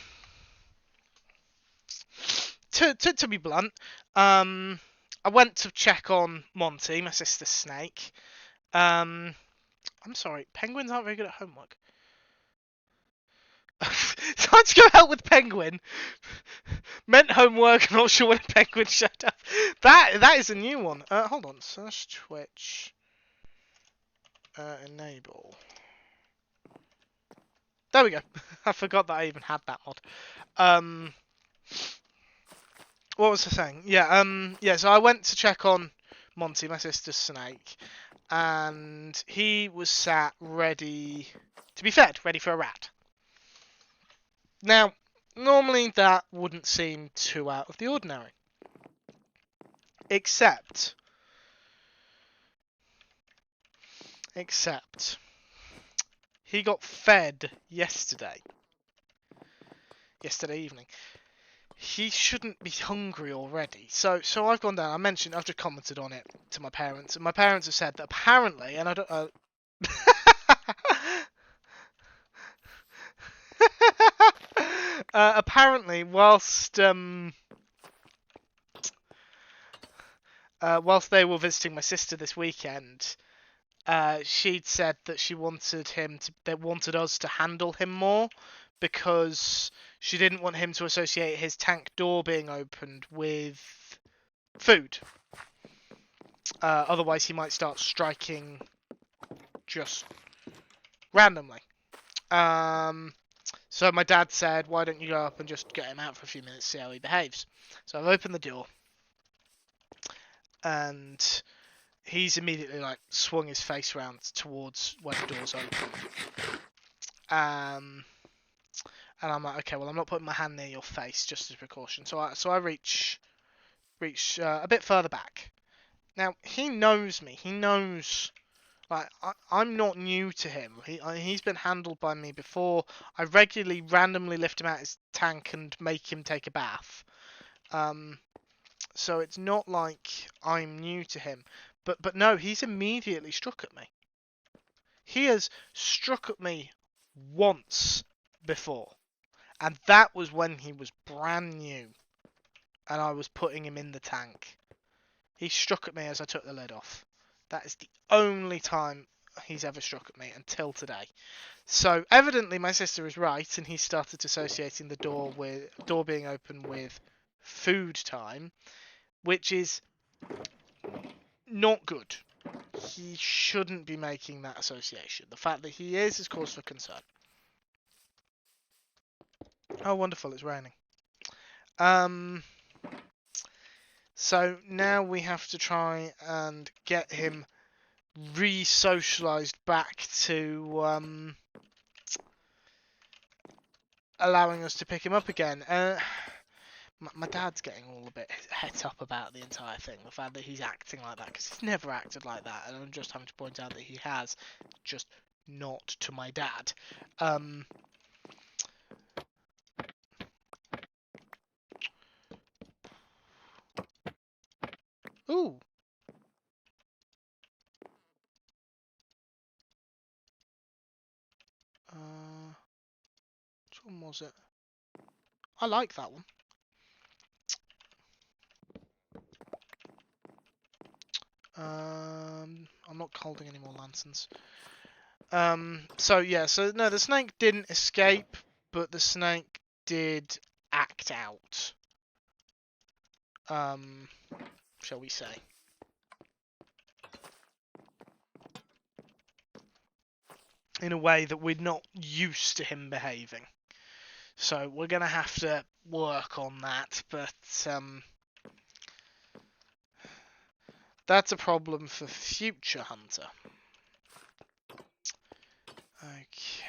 be blunt, I went to check on Monty, my sister's snake. I'm sorry, penguins aren't very good at homework. Time to go help with Penguin. Meant homework, not sure when a penguin showed up. That is a new one. Hold on, search Twitch. Enable. There we go. I forgot that I even had that mod. What was I saying? Yeah. So I went to check on Monty, my sister's snake, and he was sat ready to be fed, ready for a rat. Now, normally that wouldn't seem too out of the ordinary. Except he got fed yesterday evening. He shouldn't be hungry already. So I've gone down. I've just commented on it to my parents, and my parents have said that apparently, and I don't. Apparently, whilst they were visiting my sister this weekend, she'd said that they wanted us to handle him more because she didn't want him to associate his tank door being opened with food. Otherwise, he might start striking just randomly. So my dad said, "Why don't you go up and just get him out for a few minutes, see how he behaves?" So I've opened the door, and he's immediately swung his face round towards where the door's open. And I'm like, okay, well, I'm not putting my hand near your face just as a precaution. So I reach a bit further back. Now he knows me. He knows. I'm not new to him. He's been handled by me before. I regularly randomly lift him out his tank and make him take a bath. So it's not like I'm new to him. But no, he's immediately struck at me. He has struck at me once before. And that was when he was brand new. And I was putting him in the tank. He struck at me as I took the lid off. That is the only time he's ever struck at me until today. So evidently my sister is right, and he started associating the door being open with food time, which is not good. He shouldn't be making that association. The fact that he is cause for concern. Oh, wonderful! It's raining. So now we have to try and get him re-socialized back to allowing us to pick him up again. My dad's getting all a bit het up about the entire thing. The fact that he's acting like that, because he's never acted like that, and I'm just having to point out that he has, just not to my dad. Ooh. Which one was it? I like that one. I'm not holding any more lanterns. So no, the snake didn't escape, but the snake did act out. Shall we say? In a way that we're not used to him behaving. So we're gonna have to work on that, but that's a problem for future Hunter. Okay.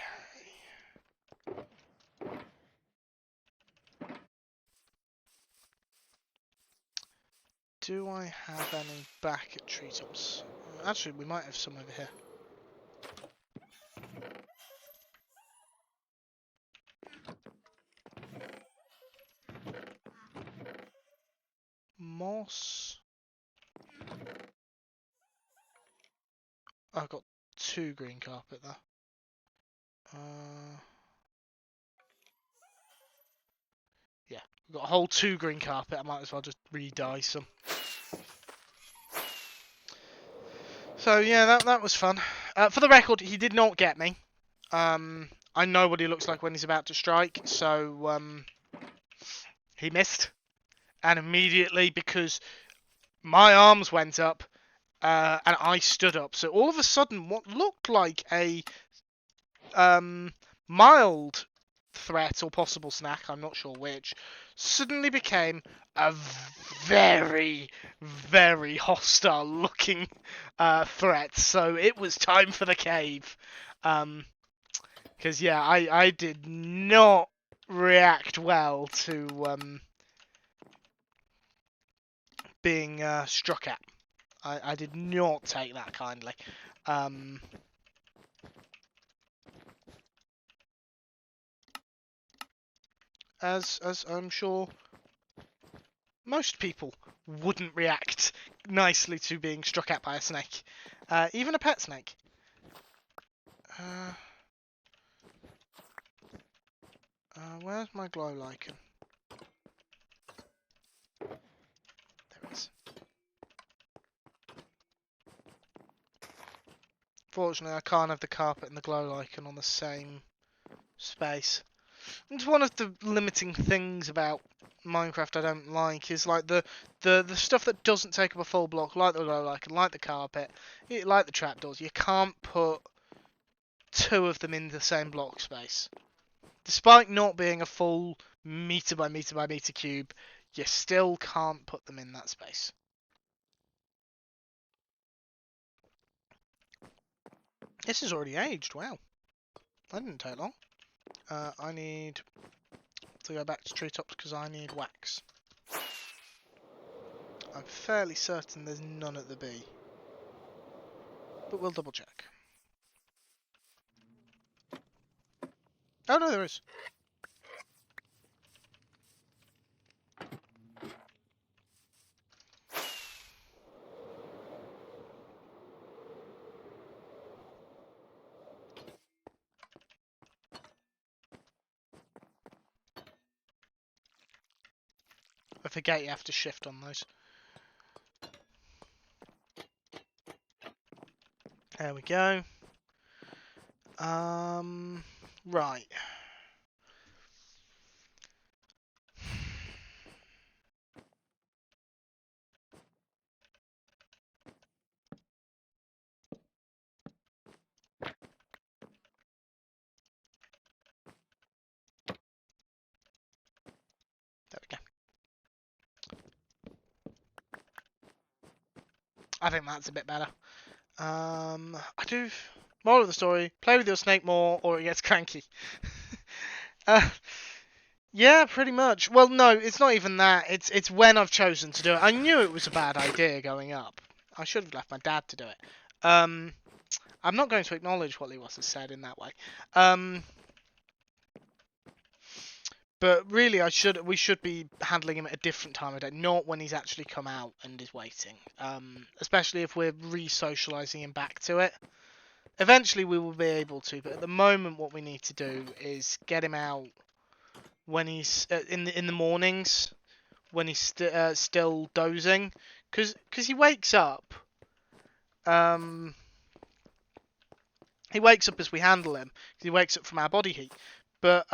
Do I have any back at treetops? Actually, we might have some over here. Moss. I've got 2 green carpet there. Yeah, we've got a whole 2 green carpet. I might as well just re-dye some. So yeah, that was fun. For the record, he did not get me. I know what he looks like when he's about to strike, so he missed. And immediately, because my arms went up, and I stood up, so all of a sudden, what looked like a mild threat or possible snack, I'm not sure which, suddenly became a very, very hostile looking threat. So it was time for the cave. Because yeah, I did not react well to being struck at. I did not take that kindly. As I'm sure most people wouldn't react nicely to being struck at by a snake, even a pet snake. Where's my glow lichen? There it is. Fortunately, I can't have the carpet and the glow lichen on the same space. It's one of the limiting things about Minecraft I don't like is like the stuff that doesn't take up a full block, like the glow lichen, like the carpet, like the trapdoors. You can't put 2 of them in the same block space. Despite not being a full meter by meter by meter cube, you still can't put them in that space. This is already aged, wow. That didn't take long. I need to go back to treetops because I need wax. I'm fairly certain there's none at the B. But we'll double check. Oh no, there is. I forget you have to shift on those. There we go. Right. There we go. I think that's a bit better. I do. Moral of the story: play with your snake more, or it gets cranky. Yeah, pretty much. Well, no, it's not even that. It's when I've chosen to do it. I knew it was a bad idea going up. I should have left my dad to do it. I'm not going to acknowledge what Lewis has said in that way. But really, we should be handling him at a different time of day, not when he's actually come out and is waiting. Especially if we're re-socializing him back to it. Eventually, we will be able to, but at the moment, what we need to do is get him out when he's in the mornings, when he's still dozing, because he wakes up. He wakes up as we handle him. He wakes up from our body heat, but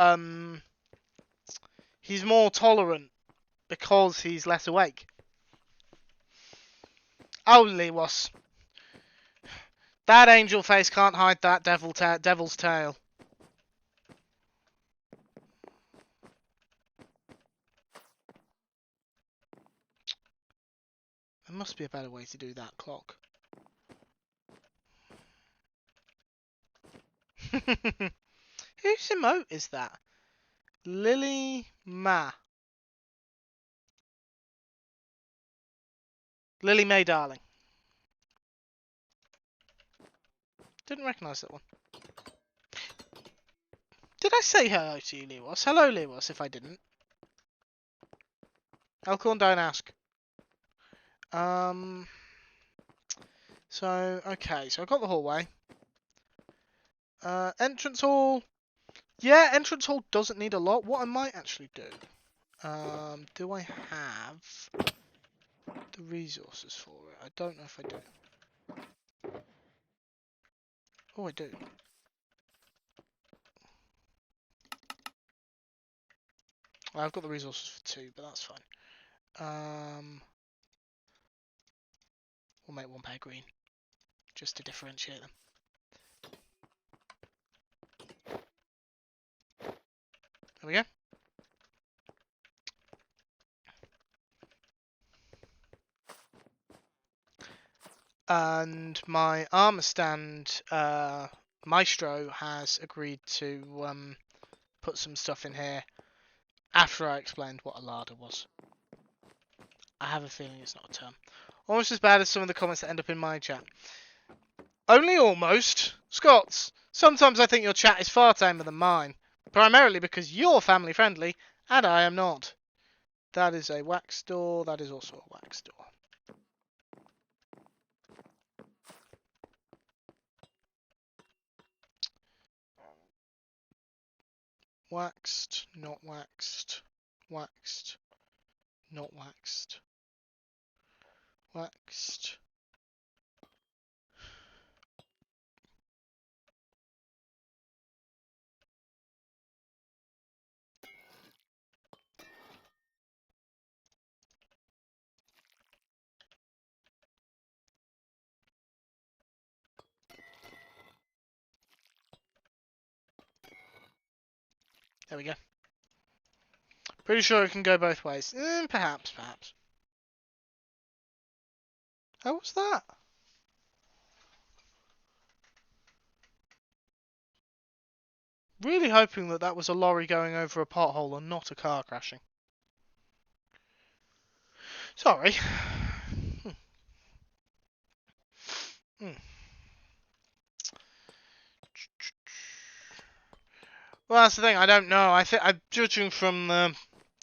he's more tolerant because he's less awake. Oh, Lewis. That angel face can't hide that devil's tail. There must be a better way to do that clock. Whose emote is that? Lily Ma. Lily May Darling. Didn't recognise that one. Did I say hello to you, Lewis? Hello, Lewis, if I didn't. Elkhorn, don't ask. So, okay, so I've got the hallway. Entrance hall. Yeah, entrance hall doesn't need a lot. What I might actually do. Do I have the resources for it? I don't know if I do. Oh, I do. Well, I've got the resources for 2, but that's fine. We'll make 1 pair green, just to differentiate them. There we go. And my armor stand, Maestro, has agreed to put some stuff in here after I explained what a larder was. I have a feeling it's not a term. Almost as bad as some of the comments that end up in my chat. Only almost. Scots, sometimes I think your chat is far tamer than mine. Primarily because you're family friendly, and I am not. That is a wax door, that is also a wax door. Waxed, not waxed, waxed, not waxed, waxed. There we go. Pretty sure it can go both ways. Perhaps. How was that? Really hoping that that was a lorry going over a pothole and not a car crashing. Sorry. Hmm. Well, that's the thing. I don't know. I'm judging from the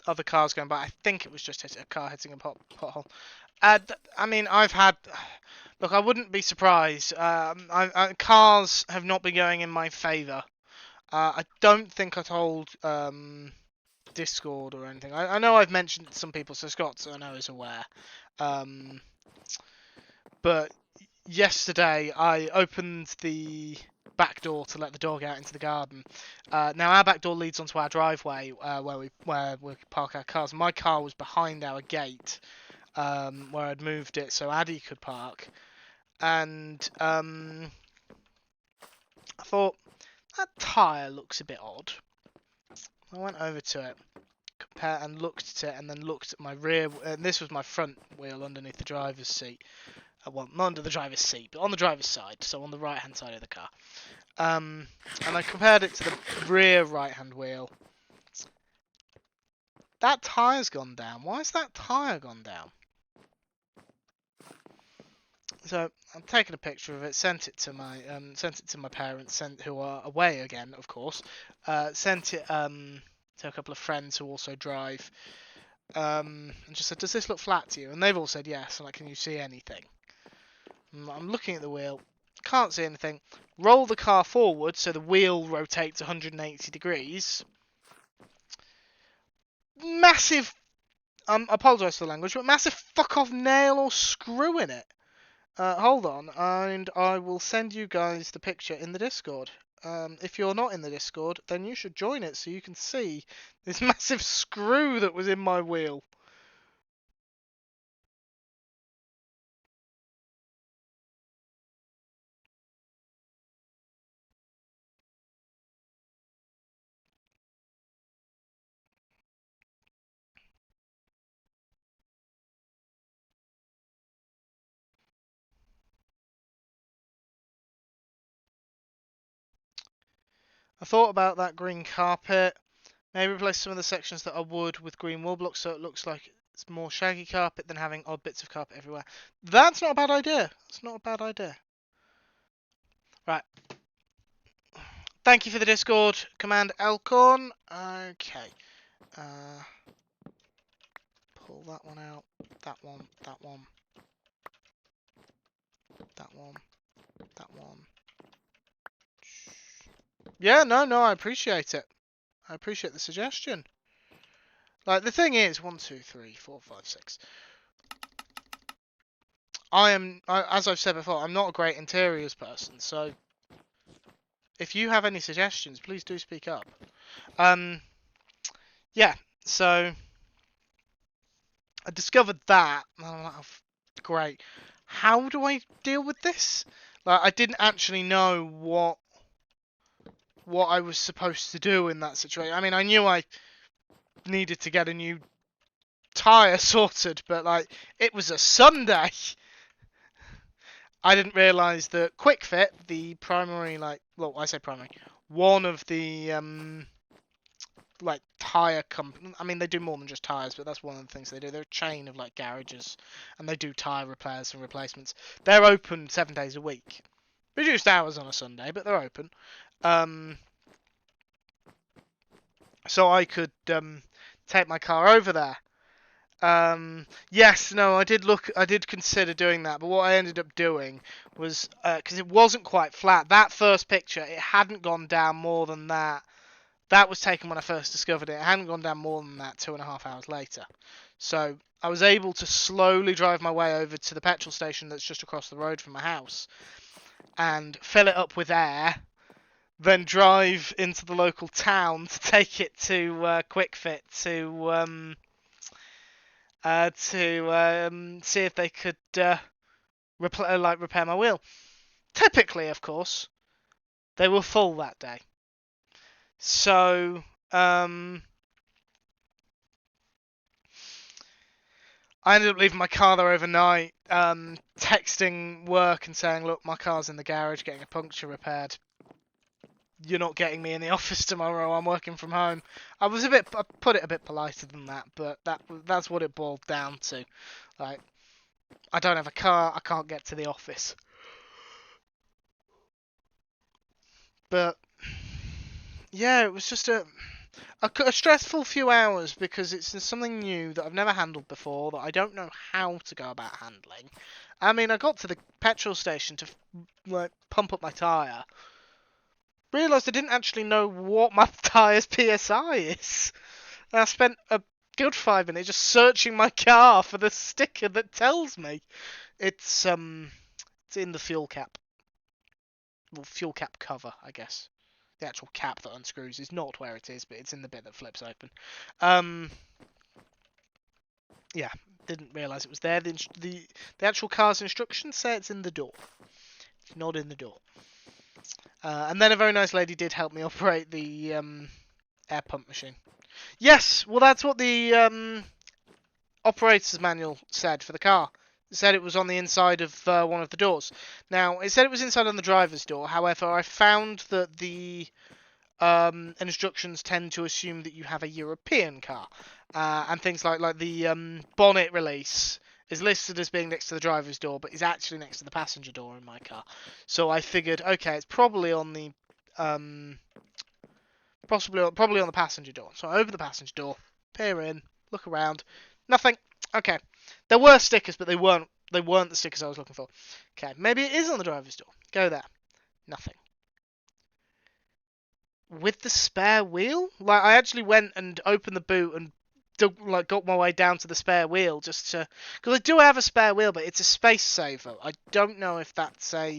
other cars going by. I think it was just a car hitting a pothole. I mean, I've had. Look, I wouldn't be surprised. Cars have not been going in my favour. I don't think I told Discord or anything. I know I've mentioned it to some people, so Scott, I know, is aware. But yesterday I opened the back door to let the dog out into the garden. Now our back door leads onto our driveway where we park our cars. My car was behind our gate, where I'd moved it so Addy could park, and I thought that tyre looks a bit odd. I went over to it, and looked at it, and then looked at my rear. And this was my front wheel underneath the driver's seat. Well, not under the driver's seat, but on the driver's side, so on the right-hand side of the car. And I compared it to the rear right-hand wheel. That tyre's gone down. Why has that tyre gone down? So I'm taking a picture of it, sent it to my parents, who are away again, of course. Sent it to a couple of friends who also drive, and just said, "Does this look flat to you?" And they've all said yes. I'm like, "Can you see anything?" I'm looking at the wheel, can't see anything. Roll the car forward so the wheel rotates 180 degrees. Massive, I apologise for the language, but massive fuck off nail or screw in it. Hold on, and I will send you guys the picture in the Discord. If you're not in the Discord, then you should join it so you can see this massive screw that was in my wheel. I thought about that green carpet. Maybe replace some of the sections that are wood with green wool blocks so it looks like it's more shaggy carpet than having odd bits of carpet everywhere. That's not a bad idea. That's not a bad idea. Right. Thank you for the Discord, Command Elcorn. Okay. Pull that one out. That one. That one. That one. That one. Yeah, no, I appreciate it. I appreciate the suggestion. Like, the thing is, 1, 2, 3, 4, 5, 6. As I've said before, I'm not a great interiors person, so if you have any suggestions, please do speak up. Yeah, so I discovered that, and I'm like, oh, great. How do I deal with this? Like, I didn't actually know what I was supposed to do in that situation. I mean, I knew I needed to get a new tyre sorted, but like, it was a Sunday. I didn't realise that Quick Fit, the primary, like, well, I say primary, one of the like tire company. I mean, they do more than just tires, but that's one of the things they do. They're a chain of like garages, and they do tire repairs and replacements. They're open 7 days a week, reduced hours on a Sunday, but they're open. Um, so I could take my car over there. Yes, no, I did consider doing that, but what I ended up doing was, because it wasn't quite flat, that first picture, it hadn't gone down more than that. That was taken when I first discovered it. It hadn't gone down more than that 2.5 hours later. So I was able to slowly drive my way over to the petrol station that's just across the road from my house and fill it up with air, then drive into the local town to take it to Quick Fit to see if they could repair my wheel. Typically, of course, they were full that day. So I ended up leaving my car there overnight, texting work and saying, look, my car's in the garage getting a puncture repaired. You're not getting me in the office tomorrow. I'm working from home. I put it a bit politer than that, but that's what it boiled down to. Like, I don't have a car. I can't get to the office. But yeah, it was just a stressful few hours because it's something new that I've never handled before, that I don't know how to go about handling. I mean, I got to the petrol station to like pump up my tyre. Realised I didn't actually know what my tyre's PSI is. And I spent a good 5 minutes just searching my car for the sticker that tells me. It's in the fuel cap. Well, fuel cap cover, I guess. The actual cap that unscrews is not where it is, but it's in the bit that flips open. Yeah, didn't realise it was there. The actual car's instructions say it's in the door. It's not in the door. And then a very nice lady did help me operate the air pump machine. Yes, well that's what the operator's manual said for the car. It said it was on the inside of one of the doors. Now, it said it was inside on the driver's door. However, I found that the instructions tend to assume that you have a European car, and things like the bonnet release is listed as being next to the driver's door, but is actually next to the passenger door in my car. So I figured, okay, it's probably on the probably on the passenger door. So I open the passenger door, peer in, look around, nothing. Okay, there were stickers, but they weren't the stickers I was looking for. Okay, maybe it is on the driver's door. Go there, nothing. With the spare wheel, like I actually went and opened the boot and got my way down to the spare wheel just to, because I do have a spare wheel, but it's a space saver. I don't know if that's a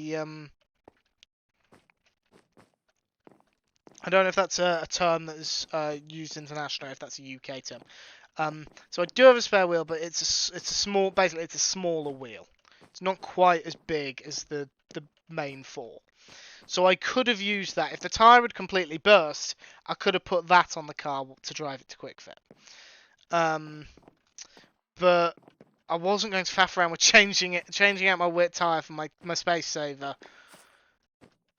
term that is used internationally, if that's a UK term. So I do have a spare wheel, but it's a small, basically it's a smaller wheel. It's not quite as big as the main four. So I could have used that. If the tyre had completely burst, I could have put that on the car to drive it to Quick Fit. But I wasn't going to faff around with changing out my wet tyre for my space saver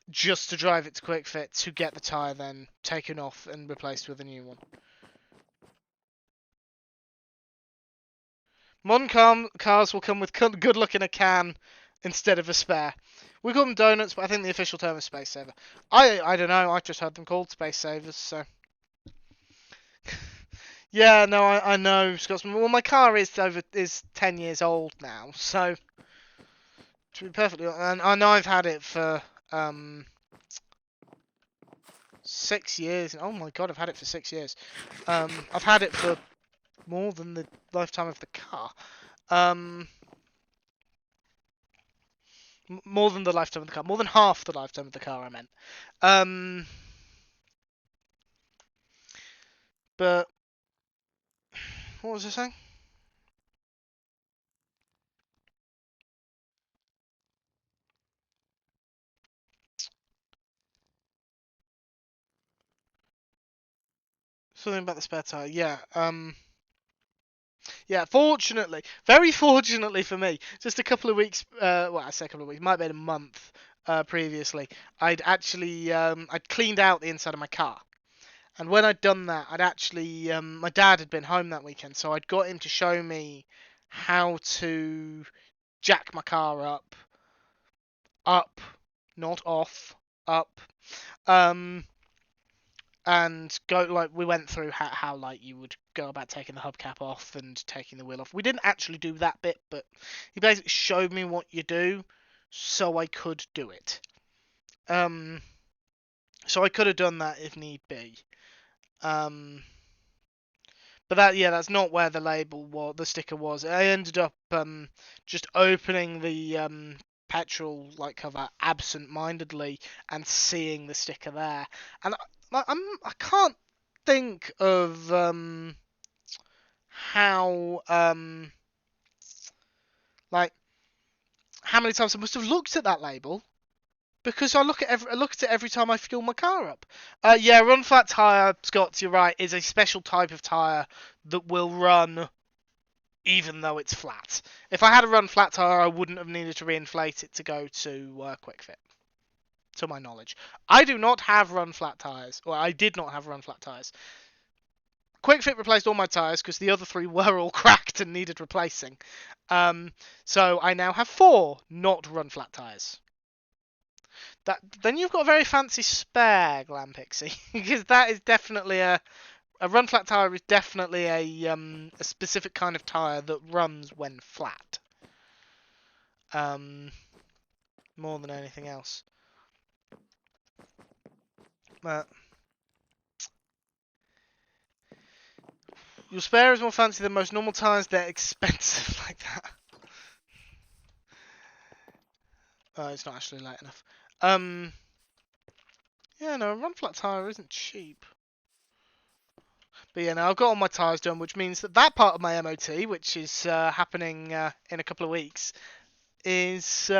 just to drive it to Quick Fit to get the tyre then taken off and replaced with a new one. Modern cars will come with good luck in a can instead of a spare. We call them donuts, but I think the official term is space saver. I don't know. I just heard them called space savers. So yeah, no, I know, Scotsman. Well, my car is 10 years old now, so to be perfectly honest, and I know I've had it for 6 years. Oh my god, I've had it for 6 years. I've had it for more than the lifetime of the car. More than the lifetime of the car. More than half the lifetime of the car, I meant. But what was I saying? Something about the spare tire. Yeah. Yeah. Fortunately, very fortunately for me, just a couple of weeks. Well, I say a couple of weeks. Might have been a month. Previously, I'd actually I'd cleaned out the inside of my car. And when I'd done that, I'd actually my dad had been home that weekend, so I'd got him to show me how to jack my car up, not off, up, um, and go like we went through how like you would go about taking the hubcap off and taking the wheel off. We didn't actually do that bit, but he basically showed me what you do, so I could do it. So I could have done that if need be. But that's not where the sticker was. I ended up just opening the petrol light cover absent-mindedly and seeing the sticker there, and I can't think of how like how many times I must have looked at that label. Because I look at it every time I fuel my car up. Yeah, run flat tire, Scott. You're right. Is a special type of tire that will run even though it's flat. If I had a run flat tire, I wouldn't have needed to reinflate it to go to Quick Fit. To my knowledge, I do not have run flat tires, or I did not have run flat tires. Quick Fit replaced all my tires because the other 3 were all cracked and needed replacing. So I now have 4 not run flat tires. Then you've got a very fancy spare, Glam Pixie, because that is definitely a run flat tire is definitely a specific kind of tire that runs when flat. More than anything else. But your spare is more fancy than most normal tires. They're expensive like that. It's not actually light enough. Yeah, no, a run flat tire isn't cheap. But yeah, now I've got all my tyres done, which means that part of my MOT, which is happening in a couple of weeks, is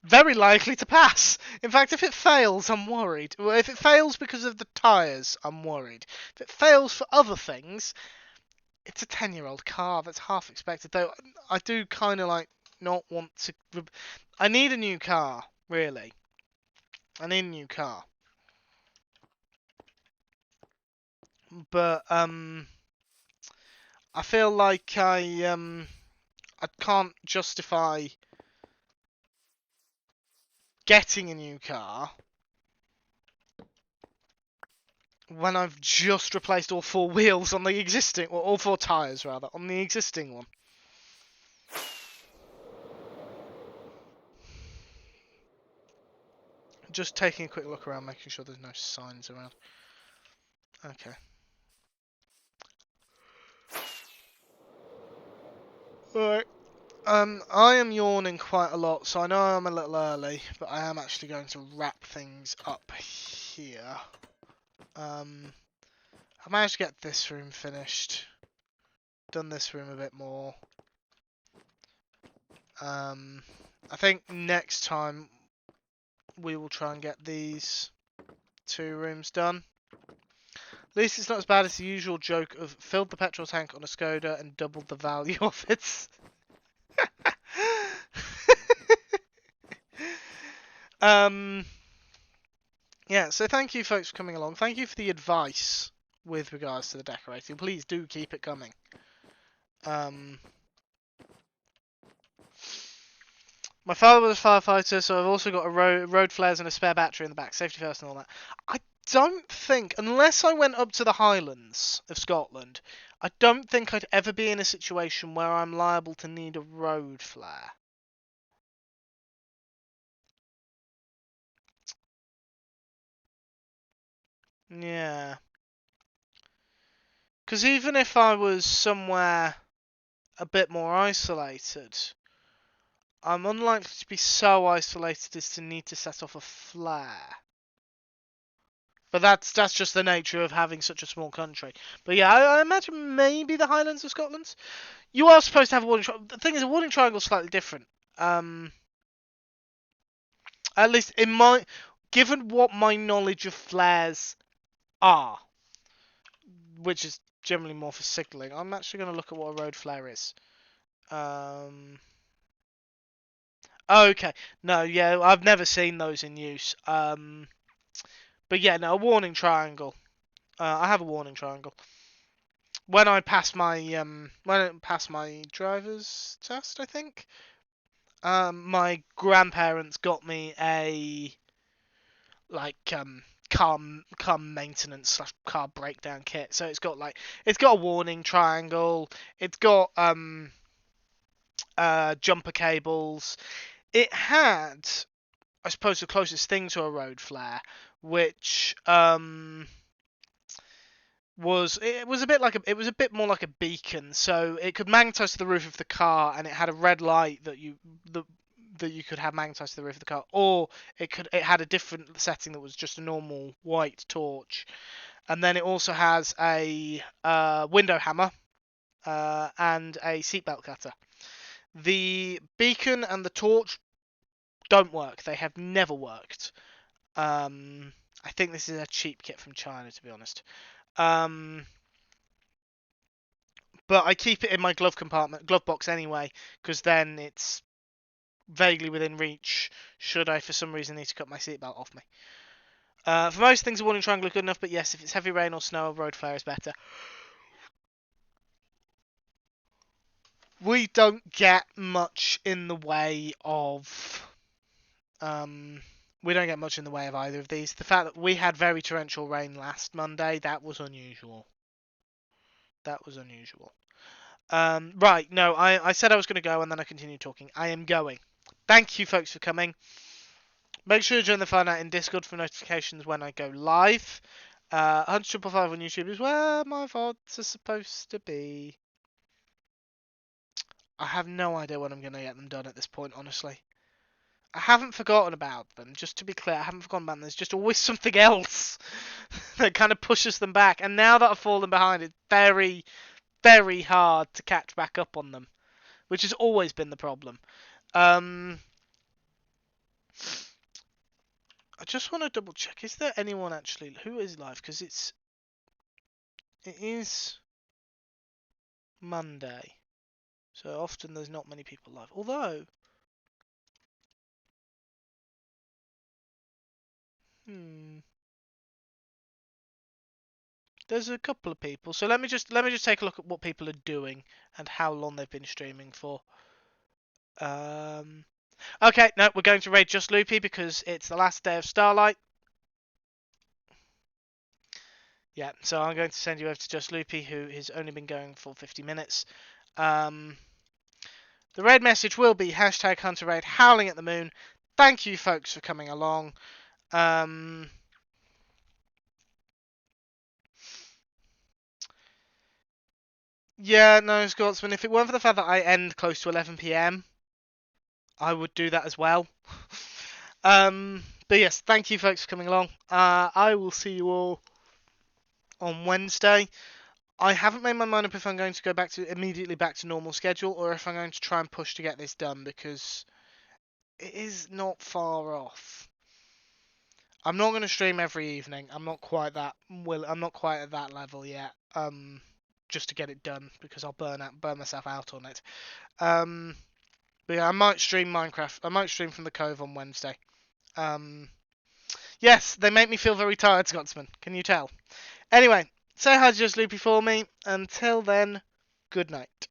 very likely to pass. In fact, if it fails, I'm worried. Well, if it fails because of the tyres, I'm worried. If it fails for other things, it's a 10-year-old car. That's half expected. Though I do kind of like not want to. I need a new car, really. I need a new car. But I feel like I can't justify getting a new car when I've just replaced all 4 wheels on the existing, or all 4 tyres rather, on the existing one. Just taking a quick look around, making sure there's no signs around. Okay. Alright. I am yawning quite a lot, so I know I'm a little early, but I am actually going to wrap things up here. I managed to get this room finished. Done this room a bit more. I think next time we will try and get these 2 rooms done. At least it's not as bad as the usual joke of filled the petrol tank on a Skoda and doubled the value of it. Yeah, so thank you folks for coming along. Thank you for the advice with regards to the decorating. Please do keep it coming. My father was a firefighter, so I've also got a road flares and a spare battery in the back. Safety first and all that. I don't think, unless I went up to the Highlands of Scotland, I don't think I'd ever be in a situation where I'm liable to need a road flare. Yeah. Because even if I was somewhere a bit more isolated, I'm unlikely to be so isolated as to need to set off a flare. But that's just the nature of having such a small country. But yeah, I imagine maybe the Highlands of Scotland. You are supposed to have a warning triangle. The thing is, a warning triangle is slightly different. At least in my, given what my knowledge of flares are, which is generally more for signalling, I'm actually going to look at what a road flare is. Okay, no, yeah, I've never seen those in use. But yeah, no, a warning triangle. I have a warning triangle. When I passed my driver's test, I think. My grandparents got me a like car maintenance slash car breakdown kit. So it's got a warning triangle. It's got jumper cables. It had, I suppose, the closest thing to a road flare, which was a bit like it was a bit more like a beacon. So it could magnetize to the roof of the car, and it had a red light that you could have magnetized to the roof of the car, or it had a different setting that was just a normal white torch, and then it also has a window hammer and a seatbelt cutter. The beacon and the torch don't work. They have never worked. I think this is a cheap kit from China, to be honest. But I keep it in my glove box anyway, because then it's vaguely within reach should I for some reason need to cut my seatbelt off me. For most things, a warning triangle is good enough, but yes, if it's heavy rain or snow, a road flare is better. We don't get much in the way of we don't get much in the way of either of these. The fact that we had very torrential rain last Monday, that was unusual. That was unusual. Right, no, I said I was going to go and then I continued talking. I am going. Thank you, folks, for coming. Make sure to join the fun out in Discord for notifications when I go live. 100.5 on YouTube is where my VODs are supposed to be. I have no idea when I'm going to get them done at this point, honestly. I haven't forgotten about them, just to be clear, I haven't forgotten about them. There's just always something else that kind of pushes them back. And now that I've fallen behind, it's very, very hard to catch back up on them, which has always been the problem. I just want to double check. Is there anyone actually who is live? Because it is Monday, so often there's not many people live. Although, there's a couple of people. So let me just take a look at what people are doing and how long they've been streaming for. Okay, no, we're going to raid Just Loopy because it's the last day of Starlight. Yeah, so I'm going to send you over to Just Loopy, who has only been going for 50 minutes. The raid message will be #HunterRaid howling at the moon. Thank you, folks, for coming along. Yeah, no, Scotsman, if it weren't for the fact that I end close to 11 PM, I would do that as well. But yes, thank you, folks, for coming along. I will see you all on Wednesday. I haven't made my mind up if I'm going to go immediately back to normal schedule or if I'm going to try and push to get this done because it is not far off. I'm not going to stream every evening. I'm not quite at that level yet. Just to get it done because I'll burn myself out on it. But yeah, I might stream Minecraft. I might stream from the Cove on Wednesday. Yes, they make me feel very tired, Scotsman. Can you tell? Anyway, say hi to Just Loopy for me. Until then, good night.